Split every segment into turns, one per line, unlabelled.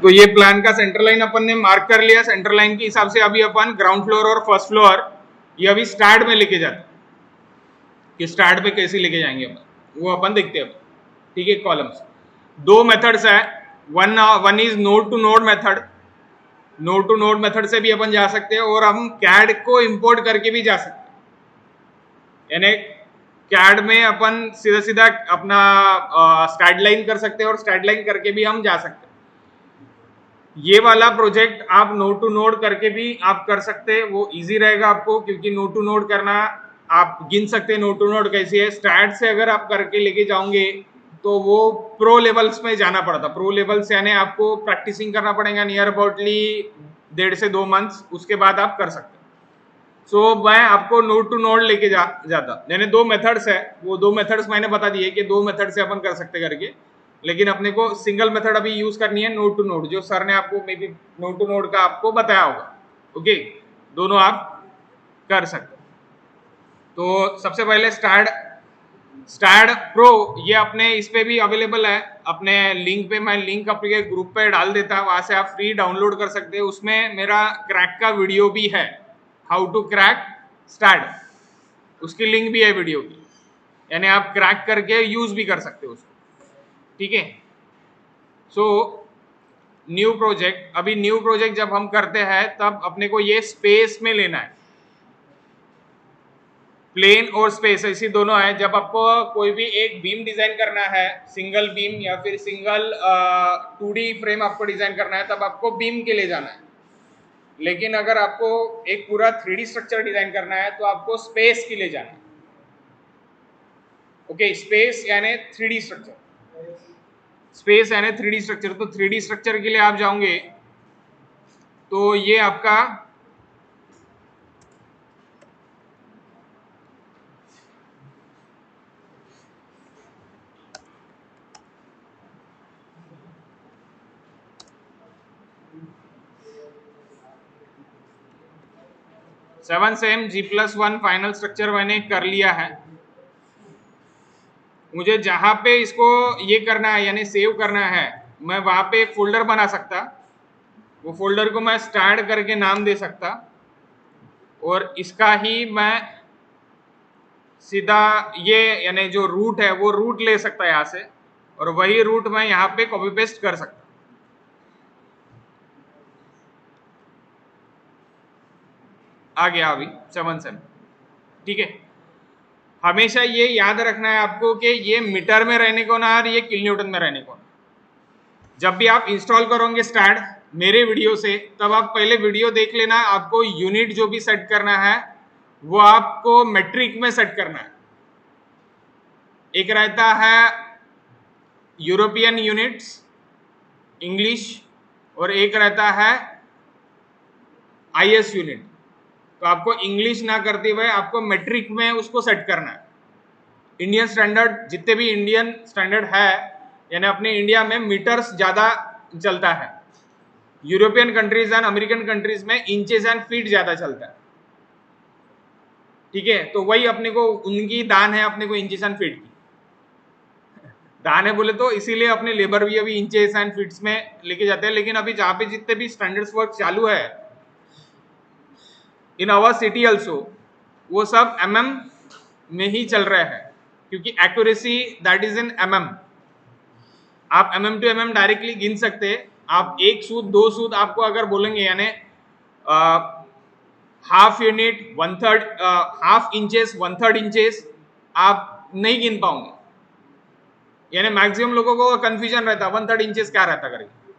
तो ये प्लान का सेंटर लाइन अपन ने मार्क कर लिया। सेंटर लाइन के हिसाब से अभी अपन ग्राउंड फ्लोर और फर्स्ट फ्लोर ये अभी स्टार्ट में लेके जाते हैं कि स्टार्ट पे कैसे लेके जाएंगे अपन, वो अपन देखते हैं अब। ठीक है, कॉलम्स दो मेथड्स है। One is node to node method. Node to node method से भी अपन जा सकते हैं और हम कैड को इंपोर्ट करके भी जा सकते हैं। यानी कैड में अपन सीधा सीधा अपना स्टार्ट लाइन कर सकते हैं और स्टार्ट लाइन करके भी हम जा सकते हैं। ये वाला प्रोजेक्ट आप नोड टू नोड करके भी आप कर सकते हैं, वो इजी रहेगा आपको, क्योंकि नोड टू नोड करना आप गिन सकते हैं नोड टू नोड कैसी है। स्टार्ट से अगर आप करके लेके जाओगे तो वो प्रो लेवल्स में जाना पड़ता। प्रो लेवल्स यानी आपको प्रैक्टिसिंग करना पड़ेगा नियर अबाउटली 1.5 से 2 मंथ्स, उसके बाद आप कर सकते हैं। सो मैं आपको नोड टू नोड लेके जाता। यानी दो मेथड्स है, वो दो मेथड्स मैंने बता दिए कि दो मेथड से अपन कर सकते करके, लेकिन अपने को सिंगल मेथड अभी यूज करनी है, नोड टू नोड, जो सर ने आपको maybe node to node का आपको बताया होगा। ओके, दोनों आप कर सकते। तो सबसे पहले स्टार्ट प्रो, ये अपने इस पे भी अवेलेबल है, अपने लिंक पे, मैं लिंक अपने ग्रुप पे डाल देता, वहां से आप फ्री डाउनलोड कर सकते हैं। उसमें मेरा क्रैक का वीडियो भी है, हाउ टू क्रैक स्टार्ट, उसकी लिंक भी है वीडियो की, यानी आप क्रैक करके यूज भी कर सकते हो उसको। ठीक है, सो न्यू प्रोजेक्ट, अभी न्यू प्रोजेक्ट जब हम करते हैं तब अपने को ये स्पेस में लेना है। प्लेन और स्पेस ऐसी दोनों है। जब आपको कोई भी एक बीम डिजाइन करना है, सिंगल बीम या फिर सिंगल 2D फ्रेम आपको डिजाइन करना है, तब आपको बीम के लिए जाना है। लेकिन अगर आपको एक पूरा 3D स्ट्रक्चर डिजाइन करना है तो आपको स्पेस के लिए जाना है। ओके, स्पेस यानी 3D स्ट्रक्चर, स्पेस यानी 3D स्ट्रक्चर। तो 3D स्ट्रक्चर के लिए आप जाओगे तो ये आपका seven same G+1 final structure मैंने कर लिया है। मुझे जहां पे इसको ये करना है यानी सेव करना है, मैं वहां पे एक फोल्डर बना सकता। वो फोल्डर को मैं स्टार्ट करके नाम दे सकता और इसका ही मैं सीधा ये यानी जो रूट है वो रूट ले सकता है यहाँ से, और वही रूट मैं यहाँ पे कॉपी पेस्ट कर सकता। आ गया अभी 7 ठीक है। हमेशा ये याद रखना है आपको कि ये मीटर में रहने को ना, और ये किल न्यूटन में रहने को ना। जब भी आप इंस्टॉल करोगे स्टार्ट मेरे वीडियो से, तब आप पहले वीडियो देख लेना। आपको यूनिट जो भी सेट करना है वो आपको मेट्रिक में सेट करना है। एक रहता है यूरोपियन यूनिट्स इंग्लिश, और एक रहता है IS यूनिट। तो आपको इंग्लिश ना करते हुए आपको मेट्रिक में उसको सेट करना है। इंडियन स्टैंडर्ड, जितने भी इंडियन स्टैंडर्ड है, यानी अपने इंडिया में मीटर्स ज्यादा चलता है। European countries and American countries में इंचेस एंड फीट ज्यादा चलता है। ठीक है, तो वही अपने को उनकी दान है, अपने को इंचेस एंड फीट की दान है बोले तो इसीलिए अपने लेबर भी अभी इंचेस एंड फीट्स में लेके जाते हैं। लेकिन अभी जहां पे जितने भी स्टैंडर्ड्स वर्क चालू है इन आवर सिटी ऑल्सो, वो सब में ही चल रहे हैं, क्योंकि एक्यूरेसी दैट इज इन आप टू डायरेक्टली गिन सकते हैं। आप एक सूद दो सूद आपको अगर बोलेंगे यानी half unit 1/3 half inches 1/3 inches आप नहीं गिन पाओगे। यानी मैक्सिमम लोगों को कंफ्यूजन रहता 1/3 इंचेस क्या रहता करके।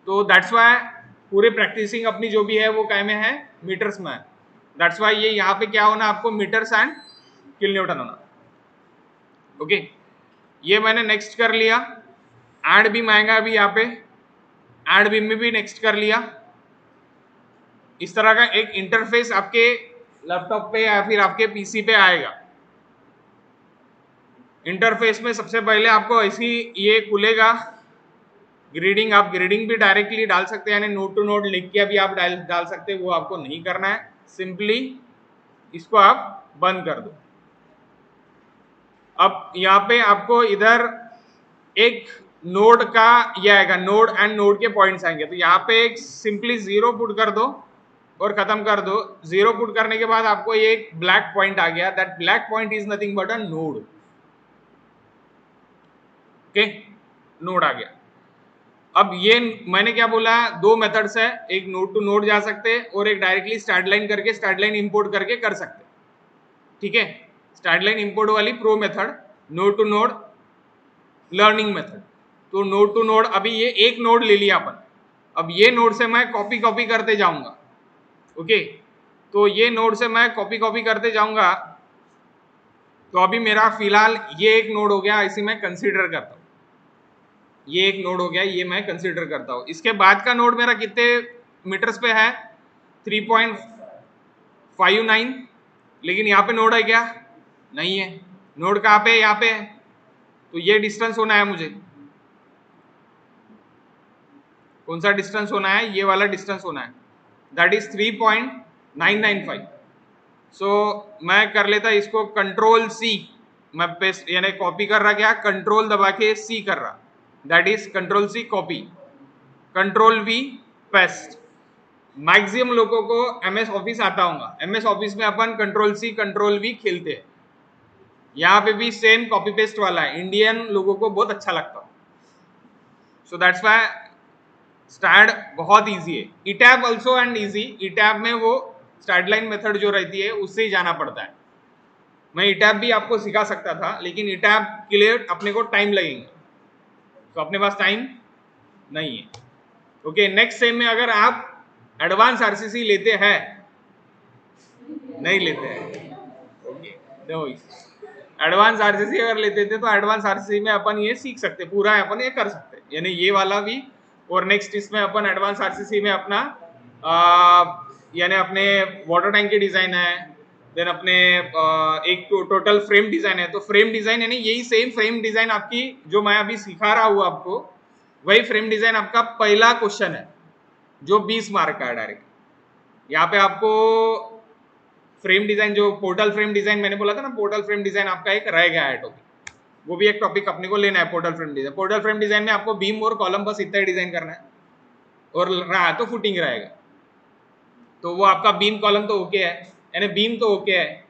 तो दैट्स वाई पूरे प्रैक्टिसिंग अपनी जो भी है वो काय में है, मीटर्स में है। दैट्स वाई ये यहाँ पे क्या होना, आपको मीटर्स एंड किल न्यूटन होना। ओके, ये मैंने नेक्स्ट कर लिया। ऐड बीम आएगा अभी यहाँ पे, ऐड बीम में भी नेक्स्ट कर लिया। इस तरह का एक इंटरफेस आपके लैपटॉप पे या फिर आपके पीसी पे आएगा। इंटरफेस में सबसे पहले आपको ऐसी ये खुलेगा ग्रेडिंग। आप ग्रेडिंग भी डायरेक्टली डाल सकते हैं, यानी नोड टू नोड लिख के अभी आप डाल सकते हैं, वो आपको नहीं करना है। सिंपली इसको आप बंद कर दो। अब यहाँ पे आपको इधर एक नोड का ये आएगा, नोड एंड नोड के पॉइंट्स आएंगे। तो यहाँ पे एक सिंपली 0 पुट कर दो और खत्म कर दो। 0 पुट करने के बाद आपको ये एक ब्लैक पॉइंट आ गया, that black point is nothing but a node. Okay, node आ गया। अब ये मैंने क्या बोला, दो मेथड्स है, एक नोड टू नोड जा सकते हैं और एक डायरेक्टली स्टार्ट लाइन करके स्टार्ट लाइन इंपोर्ट करके कर सकते। ठीक है, स्टार्ट लाइन इंपोर्ट वाली pro method, node to node learning method. तो नोड टू नोड, अभी ये एक नोड ले लिया अपन, अब ये नोड से मैं कॉपी कॉपी करते जाऊंगा। ओके, तो ये नोड से मैं कॉपी कॉपी करते जाऊंगा। तो अभी मेरा फिलहाल ये एक नोड हो गया, इसी में कंसीडर करता हूं, ये एक नोड हो गया, ये मैं कंसीडर करता हूं। इसके बाद का नोड मेरा कितने मीटर्स पे है, 3.59, लेकिन यहाँ पे नोड है क्या, नहीं है। नोड कहाँ पे, यहाँ पे है, तो ये डिस्टेंस होना है मुझे। कौन सा डिस्टेंस होना है, ये वाला डिस्टेंस होना है, दैट इज 3.995। सो मैं कर लेता इसको कंट्रोल सी, मैं पेस्ट यानी कॉपी कर रहा, क्या कंट्रोल दबा के सी कर रहा, that is control C copy, control V paste. Maximum लोगों को एमएस ऑफिस आता होगा, एमएस ऑफिस में अपन कंट्रोल सी कंट्रोल वी खेलते हैं। यहाँ पे भी सेम कॉपी पेस्ट वाला है, इंडियन लोगों को बहुत अच्छा लगता है। सो दैट्स व्हाई स्टार्ट बहुत इजी है, ईटैब ऑल्सो एंड इजी। ईटैब में वो स्टार्ट लाइन मेथड जो रहती है उससे ही जाना पड़ता है। मैं ईटैब भी आपको सिखा सकता था, लेकिन ईटैब के लिए अपने को टाइम लगेगा, तो अपने पास टाइम नहीं है। ओके, नेक्स्ट सेम में अगर आप एडवांस आरसीसी लेते हैं, नहीं लेते हैं, ओके नो, एडवांस आरसीसी अगर लेते थे तो एडवांस आरसीसी में अपन ये सीख सकते, पूरा अपन ये कर सकते, यानी ये वाला भी। और नेक्स्ट इसमें अपन एडवांस आरसीसी में अपना यानी अपने वाटर टैंक की डिजाइन है, देन अपने एक टोटल फ्रेम डिजाइन है। तो फ्रेम डिजाइन यानी यही सेम फ्रेम डिजाइन आपकी जो मैं अभी सिखा रहा हूँ आपको, वही फ्रेम डिजाइन आपका पहला क्वेश्चन है जो 20 मार्क का है डायरेक्ट। यहाँ पे आपको फ्रेम डिजाइन, जो पोर्टल फ्रेम डिजाइन मैंने बोला था ना, पोर्टल फ्रेम डिजाइन आपका एक रह गया है टॉपिक, वो भी एक टॉपिक अपने को लेना है, portal frame design. Portal frame design में आपको बीम और कॉलम बस इतना ही डिजाइन करना है, और रहा तो फुटिंग रहेगा। तो वो आपका बीम कॉलम तो ओके है, यानी बीम तो ओके है,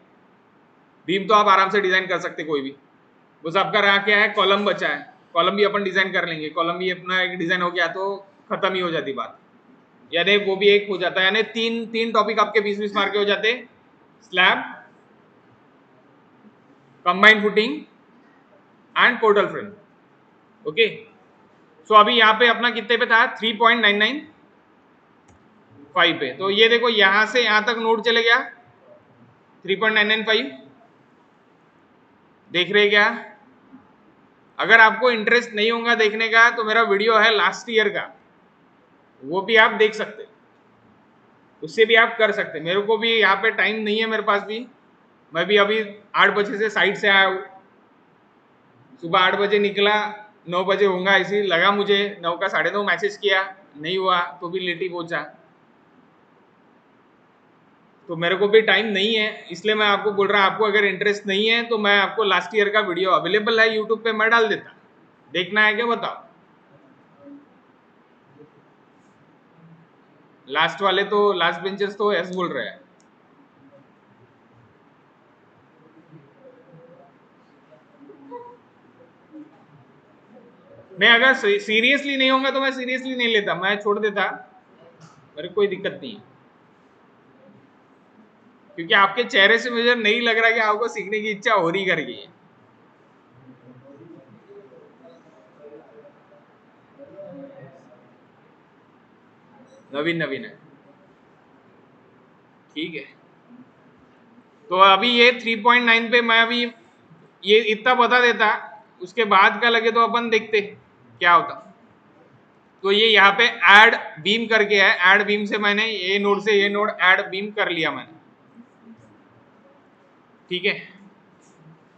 बीम तो आप आराम से डिजाइन कर सकते कोई भी। बस आपका रहा क्या है, कॉलम बचा है, कॉलम भी अपन डिजाइन कर लेंगे, कॉलम भी अपना एक डिजाइन हो गया तो खत्म ही हो जाती बात, यानी वो भी एक हो जाता है, यानी तीन तीन टॉपिक आपके 20-20 मार्क के हो जाते, slab, combined footing and portal frame. Okay, so अभी यहाँ पे अपना कितने पे था, 3.995 पे। तो ये देखो यहां से यहां तक नोड चले गया 3.995, देख रहे क्या। अगर आपको इंटरेस्ट नहीं होगा देखने का तो मेरा वीडियो है लास्ट ईयर का, वो भी आप देख सकते, उससे भी आप कर सकते। मेरे को भी यहाँ पे टाइम नहीं है मेरे पास भी, मैं भी अभी 8 बजे से साइट से आया हूँ, सुबह 8 बजे निकला, 9 बजे होगा ऐसी लगा मुझे, 9 का 9:30 मैसेज किया, नहीं हुआ तो भी लेट ही पहुंचा। तो मेरे को भी टाइम नहीं है, इसलिए मैं आपको बोल रहा, आपको अगर इंटरेस्ट नहीं है तो मैं आपको लास्ट ईयर का वीडियो अवेलेबल है यूट्यूब पे, मैं डाल देता, देखना है क्या बताओ। लास्ट वाले तो, लास्ट बेंचर्स तो ऐसे बोल रहे हैं। मैं अगर सीरियसली नहीं होगा तो मैं सीरियसली नहीं लेता, मैं छोड़ देता, मेरे कोई दिक्कत नहीं है, क्योंकि आपके चेहरे से मुझे नहीं लग रहा कि आपको सीखने की इच्छा हो रही करके है। नवीन नवीन है, ठीक है। तो अभी ये 3.9 पे मैं अभी ये इतना बता देता, उसके बाद का लगे तो अपन देखते क्या होता। तो ये यहाँ पे ऐड बीम करके है, ऐड बीम से मैंने ये नोड से ये नोड ऐड बीम कर लिया मैंने, ठीक है।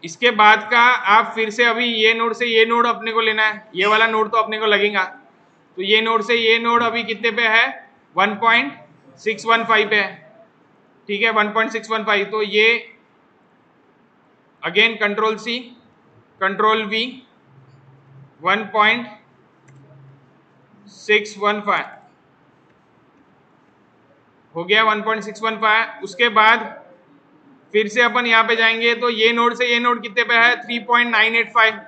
इसके बाद का आप फिर से अभी ये नोड से ये नोड अपने को लेना है, ये वाला नोड तो अपने को लगेगा। तो ये नोड से ये नोड अभी कितने पे है, 1.615 पे है, ठीक है, 1.615। तो ये again control C control V 1. 1.615 हो गया 1.615। उसके बाद फिर से अपन यहाँ पे जाएंगे तो ये नोड से ये नोड कितने पे है 3.985।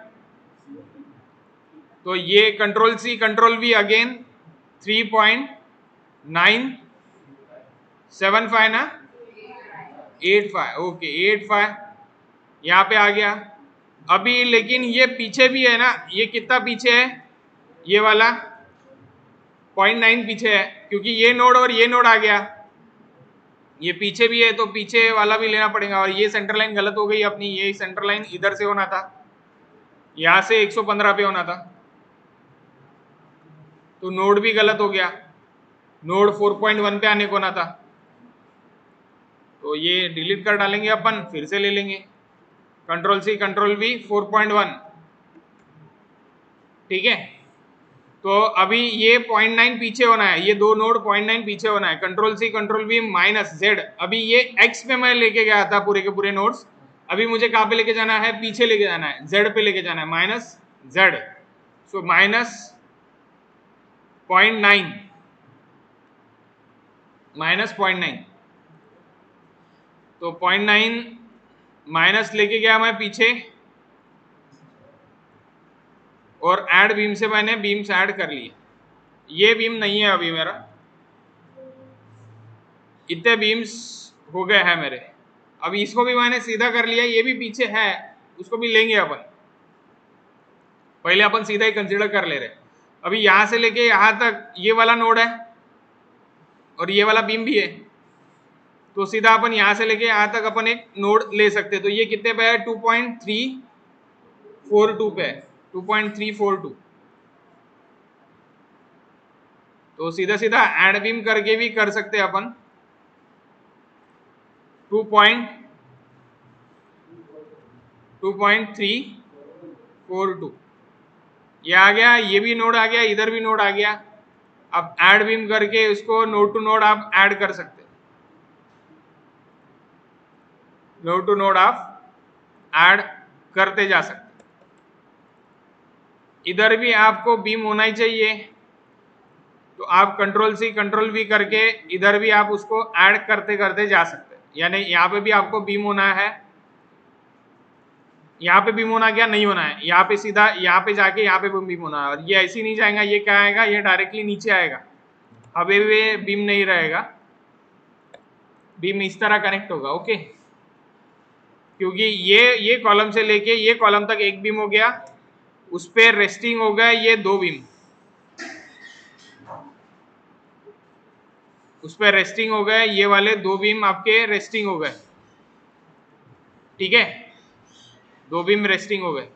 तो ये control C control V again 3.975 ना 85। ओके 85 यहाँ पे आ गया। अभी लेकिन ये पीछे भी है ना, ये कितना पीछे है, ये वाला 0.9 पीछे है क्योंकि ये नोड और ये नोड आ गया, ये पीछे भी है तो पीछे वाला भी लेना पड़ेगा। और ये सेंटर लाइन गलत हो गई अपनी, ये सेंटर लाइन इधर से होना था, यहां से 115 पे होना था, तो नोड भी गलत हो गया, नोड 4.1 पे आने को ना था, तो ये डिलीट कर डालेंगे अपन, फिर से ले लेंगे कंट्रोल सी कंट्रोल वी 4.1। ठीक है, तो अभी ये 0.9 पीछे होना है, ये दो नोड 0.9 पीछे होना है, control C control V minus Z. अभी ये एक्स पे मैं लेके गया था पूरे के पूरे नोड्स, अभी मुझे कहां पे लेके जाना है, पीछे लेके जाना है, जेड पे लेके जाना है, minus Z. So minus 0.9 minus 0.9, तो 0.9 माइनस लेके गया मैं पीछे, और ऐड बीम से मैंने बीम्स ऐड कर लिए। ये बीम नहीं है अभी मेरा, इतने बीम्स हो गए हैं मेरे। अभी इसको भी मैंने सीधा कर लिया, ये भी पीछे है, उसको भी लेंगे अपन, पहले अपन सीधा ही कंसीडर कर ले रहे। अभी यहां से लेके यहां तक ये वाला नोड है और ये वाला बीम भी है, तो सीधा अपन यहां से लेके यहां तक अपन एक नोड ले सकते। तो ये कितने पे है 2.342 पे है, 2.342। तो सीधा सीधा ऐड बीम करके भी कर सकते हैं अपन 2.342। ये आ गया, ये भी नोड आ गया, इधर भी नोड आ गया। अब ऐड बीम करके उसको नोड टू नोड आप ऐड कर सकते हैं, नोड टू नोड आप ऐड करते जा सकते। इधर भी आपको बीम होना ही चाहिए, तो आप कंट्रोल सी कंट्रोल वी करके इधर भी आप उसको ऐड करते करते जा सकते हैं। यानी यहाँ पे भी आपको बीम होना है, यहाँ पे बीम होना क्या नहीं होना है, यहाँ पे सीधा यहाँ पे जाके यहाँ पे बीम होना है। और ये ऐसे ही नहीं जाएगा, ये क्या आएगा, ये डायरेक्टली नीचे आएगा, हवे वे बीम नहीं रहेगा, बीम इस तरह कनेक्ट होगा। ओके, क्योंकि ये कॉलम से लेके ये कॉलम तक एक बीम हो गया, उस पर रेस्टिंग हो गया ये दो बीम, उस पर रेस्टिंग हो गए ये वाले दो बीम, आपके रेस्टिंग हो गए। ठीक है, दो बीम रेस्टिंग हो गए।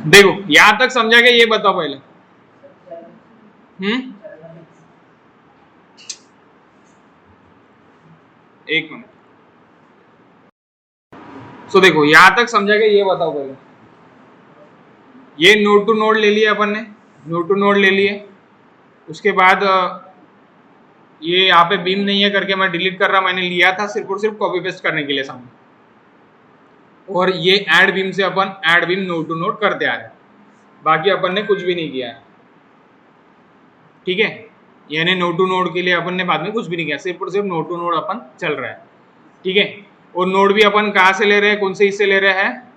देखो यहां तक समझा के ये बताओ पहले। एक मिनट, सो देखो यहां तक समझा के ये बताओ पहले। ये नोड टू नोड ले लिया अपन ने, नोड टू नोड ले लिए, उसके बाद ये यहाँ पे बीम नहीं है करके मैं डिलीट कर रहा, मैंने लिया था सिर्फ और सिर्फ कॉपी पेस्ट करने के लिए सामने, और ये ऐड बीम से अपन add beam node to node करते आ रहे हैं, बाकी अपन ने कुछ भी नहीं किया है। ठीक है, यानी नोड टू नोड के लिए अपन ने बाद में कुछ भी नहीं किया, सिर्फ और सिर्फ नोड टू नोड अपन चल रहा है। ठीक है, और नोड भी अपन कहाँ से ले रहे हैं, कौन से हिस्से ले रहे हैं,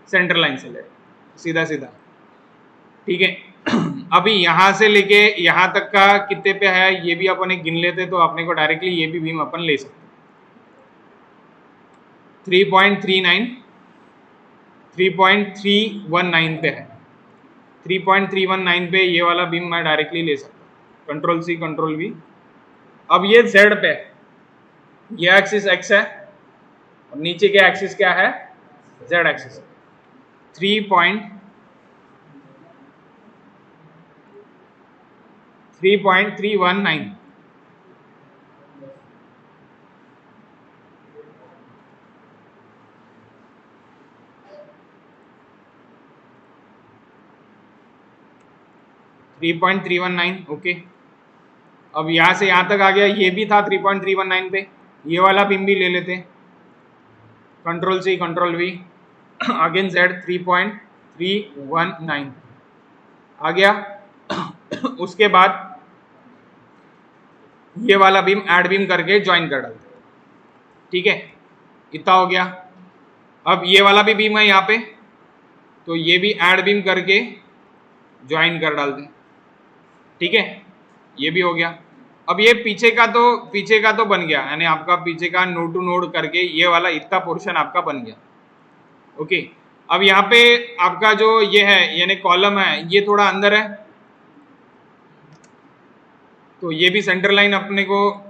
सेंटर लाइन से ले रहे हैं, सीधा सीधा। ठीक है, अभी यहां से लेके यहां तक का कितने पे है ये भी अपन एक गिन लेते, तो अपने को डायरेक्टली ये भी बीम अपन ले सकते। 3.319 पे है, 3.319 पे ये वाला बीम मैं डायरेक्टली ले सकता, कंट्रोल सी कंट्रोल वी। अब ये जेड पे, ये एक्सिस एक्स है और नीचे के एक्सिस क्या है, जेड एक्सिस। 3.319। ओके, अब यहां से यहां तक आ गया, ये भी था 3.319 पे, ये वाला बीम भी ले लेते, control C control V, again Z 3.319 आ गया। उसके बाद ये वाला बीम ऐड बीम करके ज्वाइन कर डालते, ठीक है, इतना हो गया। अब ये वाला भी बीम है यहाँ पे, तो ये भी ऐड बीम करके ज्वाइन कर डालते, ठीक है, ये भी हो गया। अब ये पीछे का तो बन गया, यानी आपका पीछे का नोड टू नोड करके ये वाला इतना पोर्शन आपका बन गया, ओके। अब यहाँ पे आपका जो ये है यानी कॉलम है, ये थोड़ा अंदर है, तो ये भी सेंटर लाइन अपने को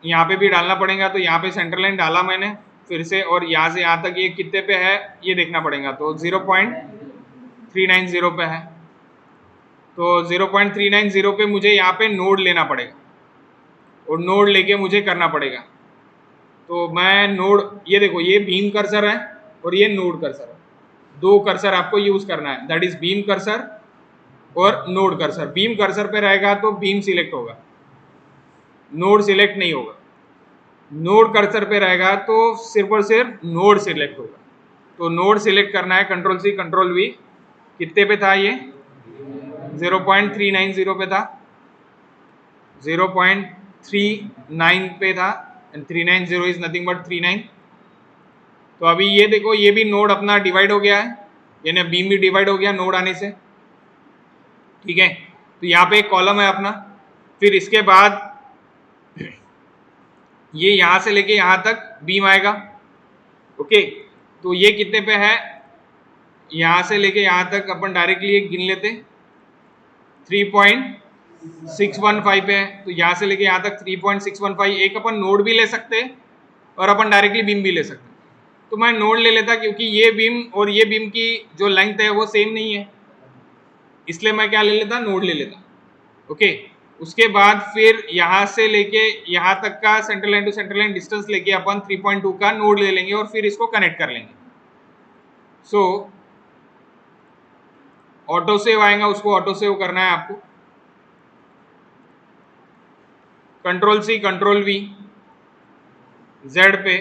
यहाँ पे भी डालना पड़ेगा। तो यहाँ पे सेंटर लाइन डाला मैंने फिर से, और यहाँ से यहाँ तक ये कितने पे है ये देखना पड़ेगा। तो 0.390 पे है, तो 0.390 पे मुझे यहाँ पे नोड लेना पड़ेगा, और नोड लेके मुझे करना पड़ेगा। तो मैं नोड, ये देखो ये बीम कर्सर है और ये नोड कर्सर है, दो कर्सर आपको यूज करना है, दैट इज बीम कर्सर और नोड कर्सर। बीम कर्सर पे रहेगा तो बीम सिलेक्ट होगा, नोड सिलेक्ट नहीं होगा। नोड कर्सर पे रहेगा तो सिर्फ और सिर्फ नोड सिलेक्ट होगा। तो नोड सिलेक्ट करना है, कंट्रोल सी कंट्रोल वी, कितने पे था ये 0.390 पे था, 0.39 पे था, एंड 390 इज नथिंग बट 39। तो अभी ये देखो ये भी नोड अपना डिवाइड हो गया है, यानी बीम भी डिवाइड हो गया नोड आने से, ठीक है। तो यहाँ पे एक कॉलम है अपना, फिर इसके बाद ये यहाँ से लेके यहाँ तक बीम आएगा, ओके। तो ये कितने पे है, यहाँ से लेके यहाँ तक अपन डायरेक्टली गिन लेते, 3.615 पे है। तो यहाँ से लेके यहाँ तक 3.615, एक अपन नोड भी ले सकते हैं और अपन डायरेक्टली बीम भी ले सकते हैं। तो मैं नोड ले लेता, क्योंकि ये बीम और ये बीम की जो लेंथ है वो सेम नहीं है, इसलिए मैं क्या ले लेता, नोड ले लेता, ओके। उसके बाद फिर यहाँ से लेके यहाँ तक का centre line to centre line distance लेके अपन 3.2 का नोड ले लेंगे और फिर इसको कनेक्ट कर लेंगे। सो ऑटो सेव आएगा, उसको ऑटो सेव करना है आपको, control C control V, Z पे।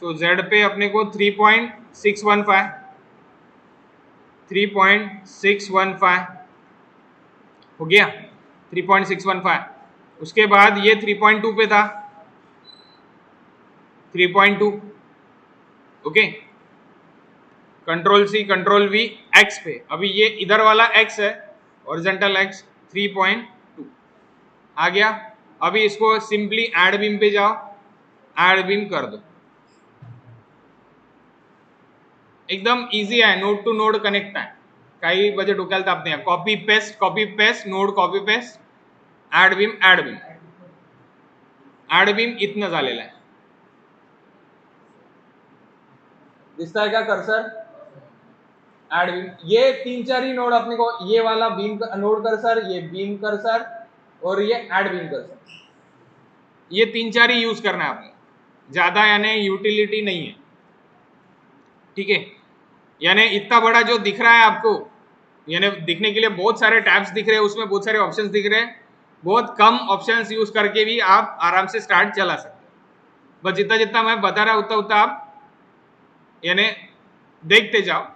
सो जेड पे अपने को 3.615 हो गया, 3.615। उसके बाद ये 3.2 पे था, 3.2, okay. Control C control V, X पे, अभी ये इधर वाला एक्स है, हॉरिजॉन्टल एक्स 3.2 आ गया। अभी इसको सिंपली ऐड बीम पे जाओ, ऐड बीम कर दो, एकदम इजी है, नोड टू नोड कनेक्ट आहे, काही बजे डोक्याला ताप नाही, copy paste node copy paste, add beam add beam, add beam इतना झालेला आहे, दिसता है क्या कर्सर, ऐड बीम। ये तीन चार ही नोड अपने को, ये वाला बीम नोड कर्सर, ये बीम कर्सर और ये ऐड बीम कर्सर, ये तीन चार ही यूज करना है आपने, ज्यादा यानी यूटिलिटी नहीं है, ठीक है। यानी इतना बड़ा जो दिख रहा है आपको, यानी दिखने के लिए बहुत सारे टैब्स दिख रहे हैं, उसमें बहुत सारे ऑप्शंस दिख रहे हैं, बहुत कम ऑप्शंस यूज करके भी आप आराम से स्टार्ट चला सकते हैं। बस जितना जितना मैं बता रहा उतना उतना आप यानी देखते जाओ,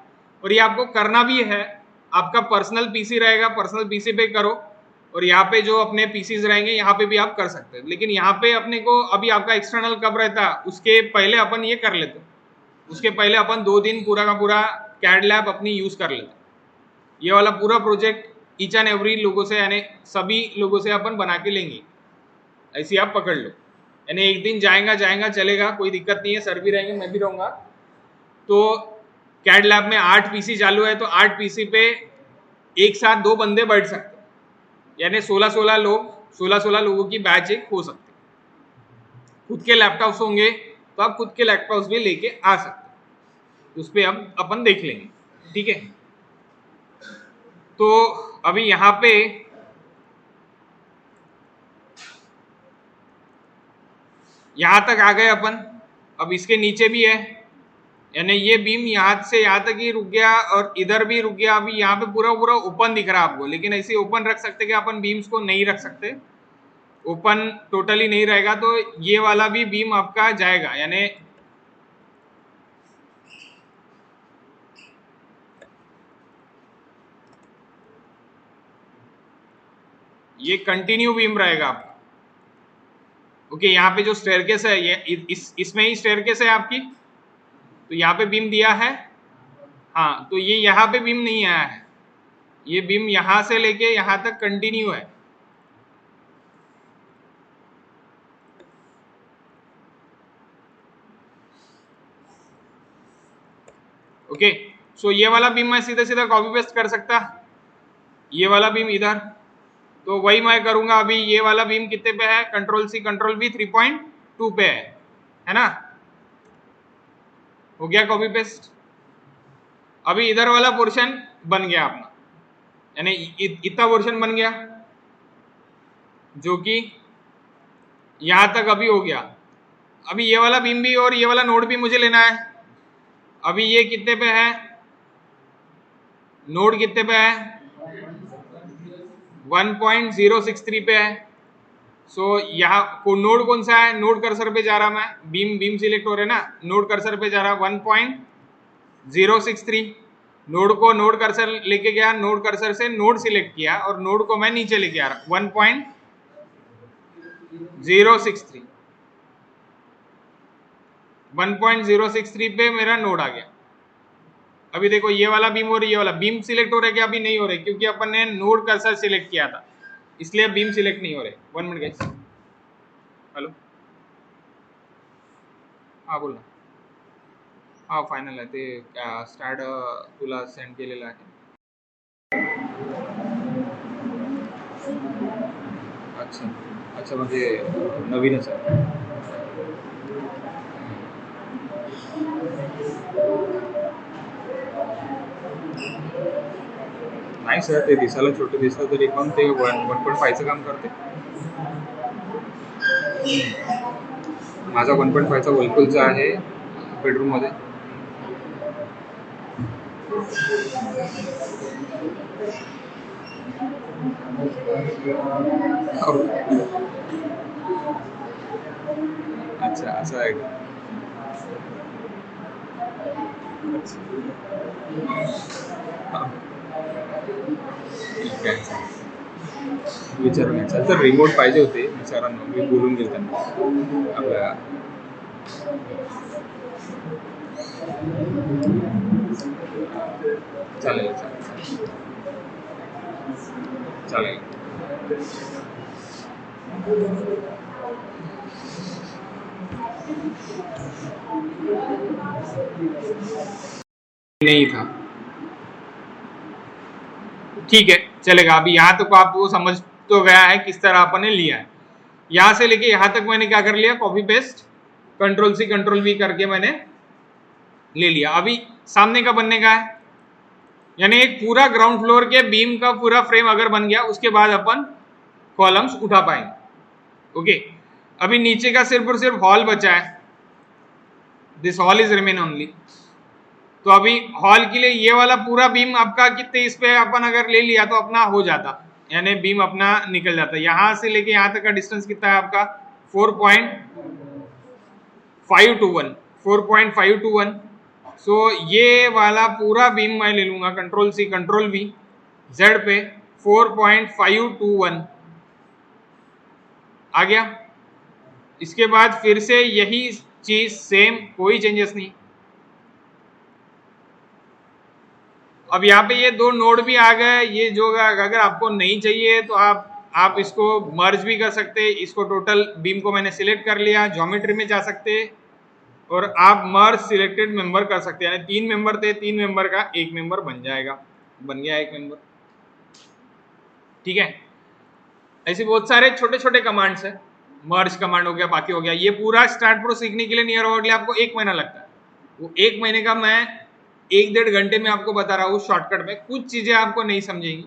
और ये आपको करना भी है। आपका पर्सनल पीसी रहेगा, पर्सनल पीसी पे करो, और यहाँ पे जो अपने पीसीज रहेंगे यहाँ पे भी आप कर सकते हैं। लेकिन यहाँ पे अपने को अभी आपका एक्सटर्नल कब रहता है, उसके पहले अपन ये कर लेते, उसके पहले अपन 2 दिन पूरा का पूरा कैड लैब अपनी यूज कर लेते। ये वाला पूरा प्रोजेक्ट ईच एंड एवरी लोगों से, यानी सभी लोगों से अपन बना के लेंगे, ऐसी आप पकड़ लो। यानी एक दिन जाएगा चलेगा, कोई दिक्कत नहीं है, सर भी रहेंगे मैं भी रहूँगा। तो कैड लैब में 8 पीसी चालू है, तो 8 पीसी पे एक साथ 2 बंदे बैठ सकते, यानी 16 लोगों की बैच एक हो सकती। खुद के लैपटॉप्स होंगे तो आप खुद के लैपटॉप्स भी लेके आ सकते, उस पर अब अपन देख लेंगे, ठीक है। तो अभी यहाँ पे यहाँ तक आ गए अपन, अब इसके नीचे भी है, यानी ये बीम यहाँ से यहाँ तक ही रुक गया और इधर भी रुक गया। अभी यहाँ पे पूरा पूरा ओपन दिख रहा है आपको, लेकिन ऐसे ओपन रख सकते कि अपन बीम्स को नहीं रख सकते, ओपन टोटली नहीं रहेगा, तो ये वाला भी बीम आपका जाएगा, यानी ये कंटिन्यू बीम रहेगा आपका। ओके, यहाँ पे जो स्टेयरकेस है ये इसमें ही स्टेयरकेस है आपकी, तो यहाँ पे बीम दिया है। हाँ, तो ये यहाँ पे बीम नहीं आया है, ये बीम यहां से लेके यहां तक कंटिन्यू है। ओके, सो ये वाला बीम मैं सीधा सीधा कॉपी पेस्ट कर सकता, ये वाला बीम इधर, तो वही मैं करूंगा। अभी ये वाला बीम कितने पे है, कंट्रोल सी कंट्रोल वी 3.2 पे है ना, हो गया कॉपी पेस्ट। अभी इधर वाला पोर्शन बन गया अपना, यानी इतना पोर्शन बन गया जो कि यहां तक अभी हो गया। अभी ये वाला बीम भी और ये वाला नोड भी मुझे लेना है। अभी ये कितने पे है, नोड कितने पे है, 1.063 पे है। सो यहाँ को नोड कौन सा है, नोड कर्सर पे जा रहा, मैं बीम सिलेक्ट हो रहे ना, नोड कर्सर पे जा रहा 1.063। नोड को नोड कर्सर लेके गया, नोड कर्सर से नोड सिलेक्ट किया और नोड को मैं नीचे लेके आ रहा 1.063। 1.063 पे मेरा नोड आ गया। अभी देखो ये वाला बीम और ये वाला बीम सिलेक्ट हो रहे क्या, अभी नहीं हो रहे, क्योंकि अपन ने नोड कर्सर सिलेक्ट किया था, इसलिए बीम सिलेक्ट नहीं हो रहे। 1 मिनट गाइस, हेलो, हाँ बोल ना, हाँ फायनल आहे ते स्टार्ट तुला सेंड केलेलं आहे। अच्छा अच्छा, म्हणजे नवीनच आहे। नाही सर, ते दिसायला छोटे दिसतं तरी पण ते 1.5चं काम करते। माझा 1.5चा वर्लपूलचा आहे बेडरूममध्ये। हो, अच्छा असं आहे का? हां, ठीक आहे, विचारून घ्यायचं तर रिमोट पाहिजे होते विचारांना, मी बोलून घेईल त्यांना आपल्या। चालेल चालेल चालेल। नहीं था, ठीक है चलेगा। अभी यहाँ तक तो आपको समझ तो गया है किस तरह अपन ने लिया है। यहां से लेके यहां तक मैंने क्या कर लिया, copy paste control C control V करके मैंने ले लिया। अभी सामने का बनने का है, यानी एक पूरा ग्राउंड फ्लोर के बीम का पूरा फ्रेम अगर बन गया, उसके बाद अपन कॉलम्स उठा पाएंगे। ओके, अभी नीचे का सिर्फ और सिर्फ हॉल बचा है, this hall is remain only. तो अभी हॉल के लिए ये वाला पूरा बीम आपका कितने इस पे अपन अगर ले लिया तो अपना हो जाता, यानी बीम अपना निकल जाता। यहां से लेके यहां तक का डिस्टेंस कितना है आपका, 4.521। सो ये वाला पूरा बीम मैं ले लूंगा, control C control V Z पे 4.521 आ गया। इसके बाद फिर से यही चीज सेम, कोई चेंजेस नहीं। अब यहाँ पे ये दो नोड भी आ गए, ये जो अगर आपको नहीं चाहिए तो आप इसको मर्ज भी कर सकते। इसको टोटल बीम को मैंने सिलेक्ट कर लिया, ज्योमेट्री में जा सकते और आप मर्ज सिलेक्टेड मेंबर कर सकते हैं, यानी 3 मेंबर थे, 3 मेंबर का 1 मेंबर बन जाएगा, बन गया 1 मेंबर। ठीक है, ऐसे बहुत सारे छोटे छोटे कमांड्स है। मर्ज कमांड हो गया, बाकी हो गया। ये पूरा स्टार्ट प्रो सीखने के लिए नियर अबाउटली आपको 1 महीना लगता है। वो 1 महीने का मैं 1-1.5 घंटे में आपको बता रहा हूँ शॉर्टकट में। कुछ चीजें आपको नहीं समझेंगी,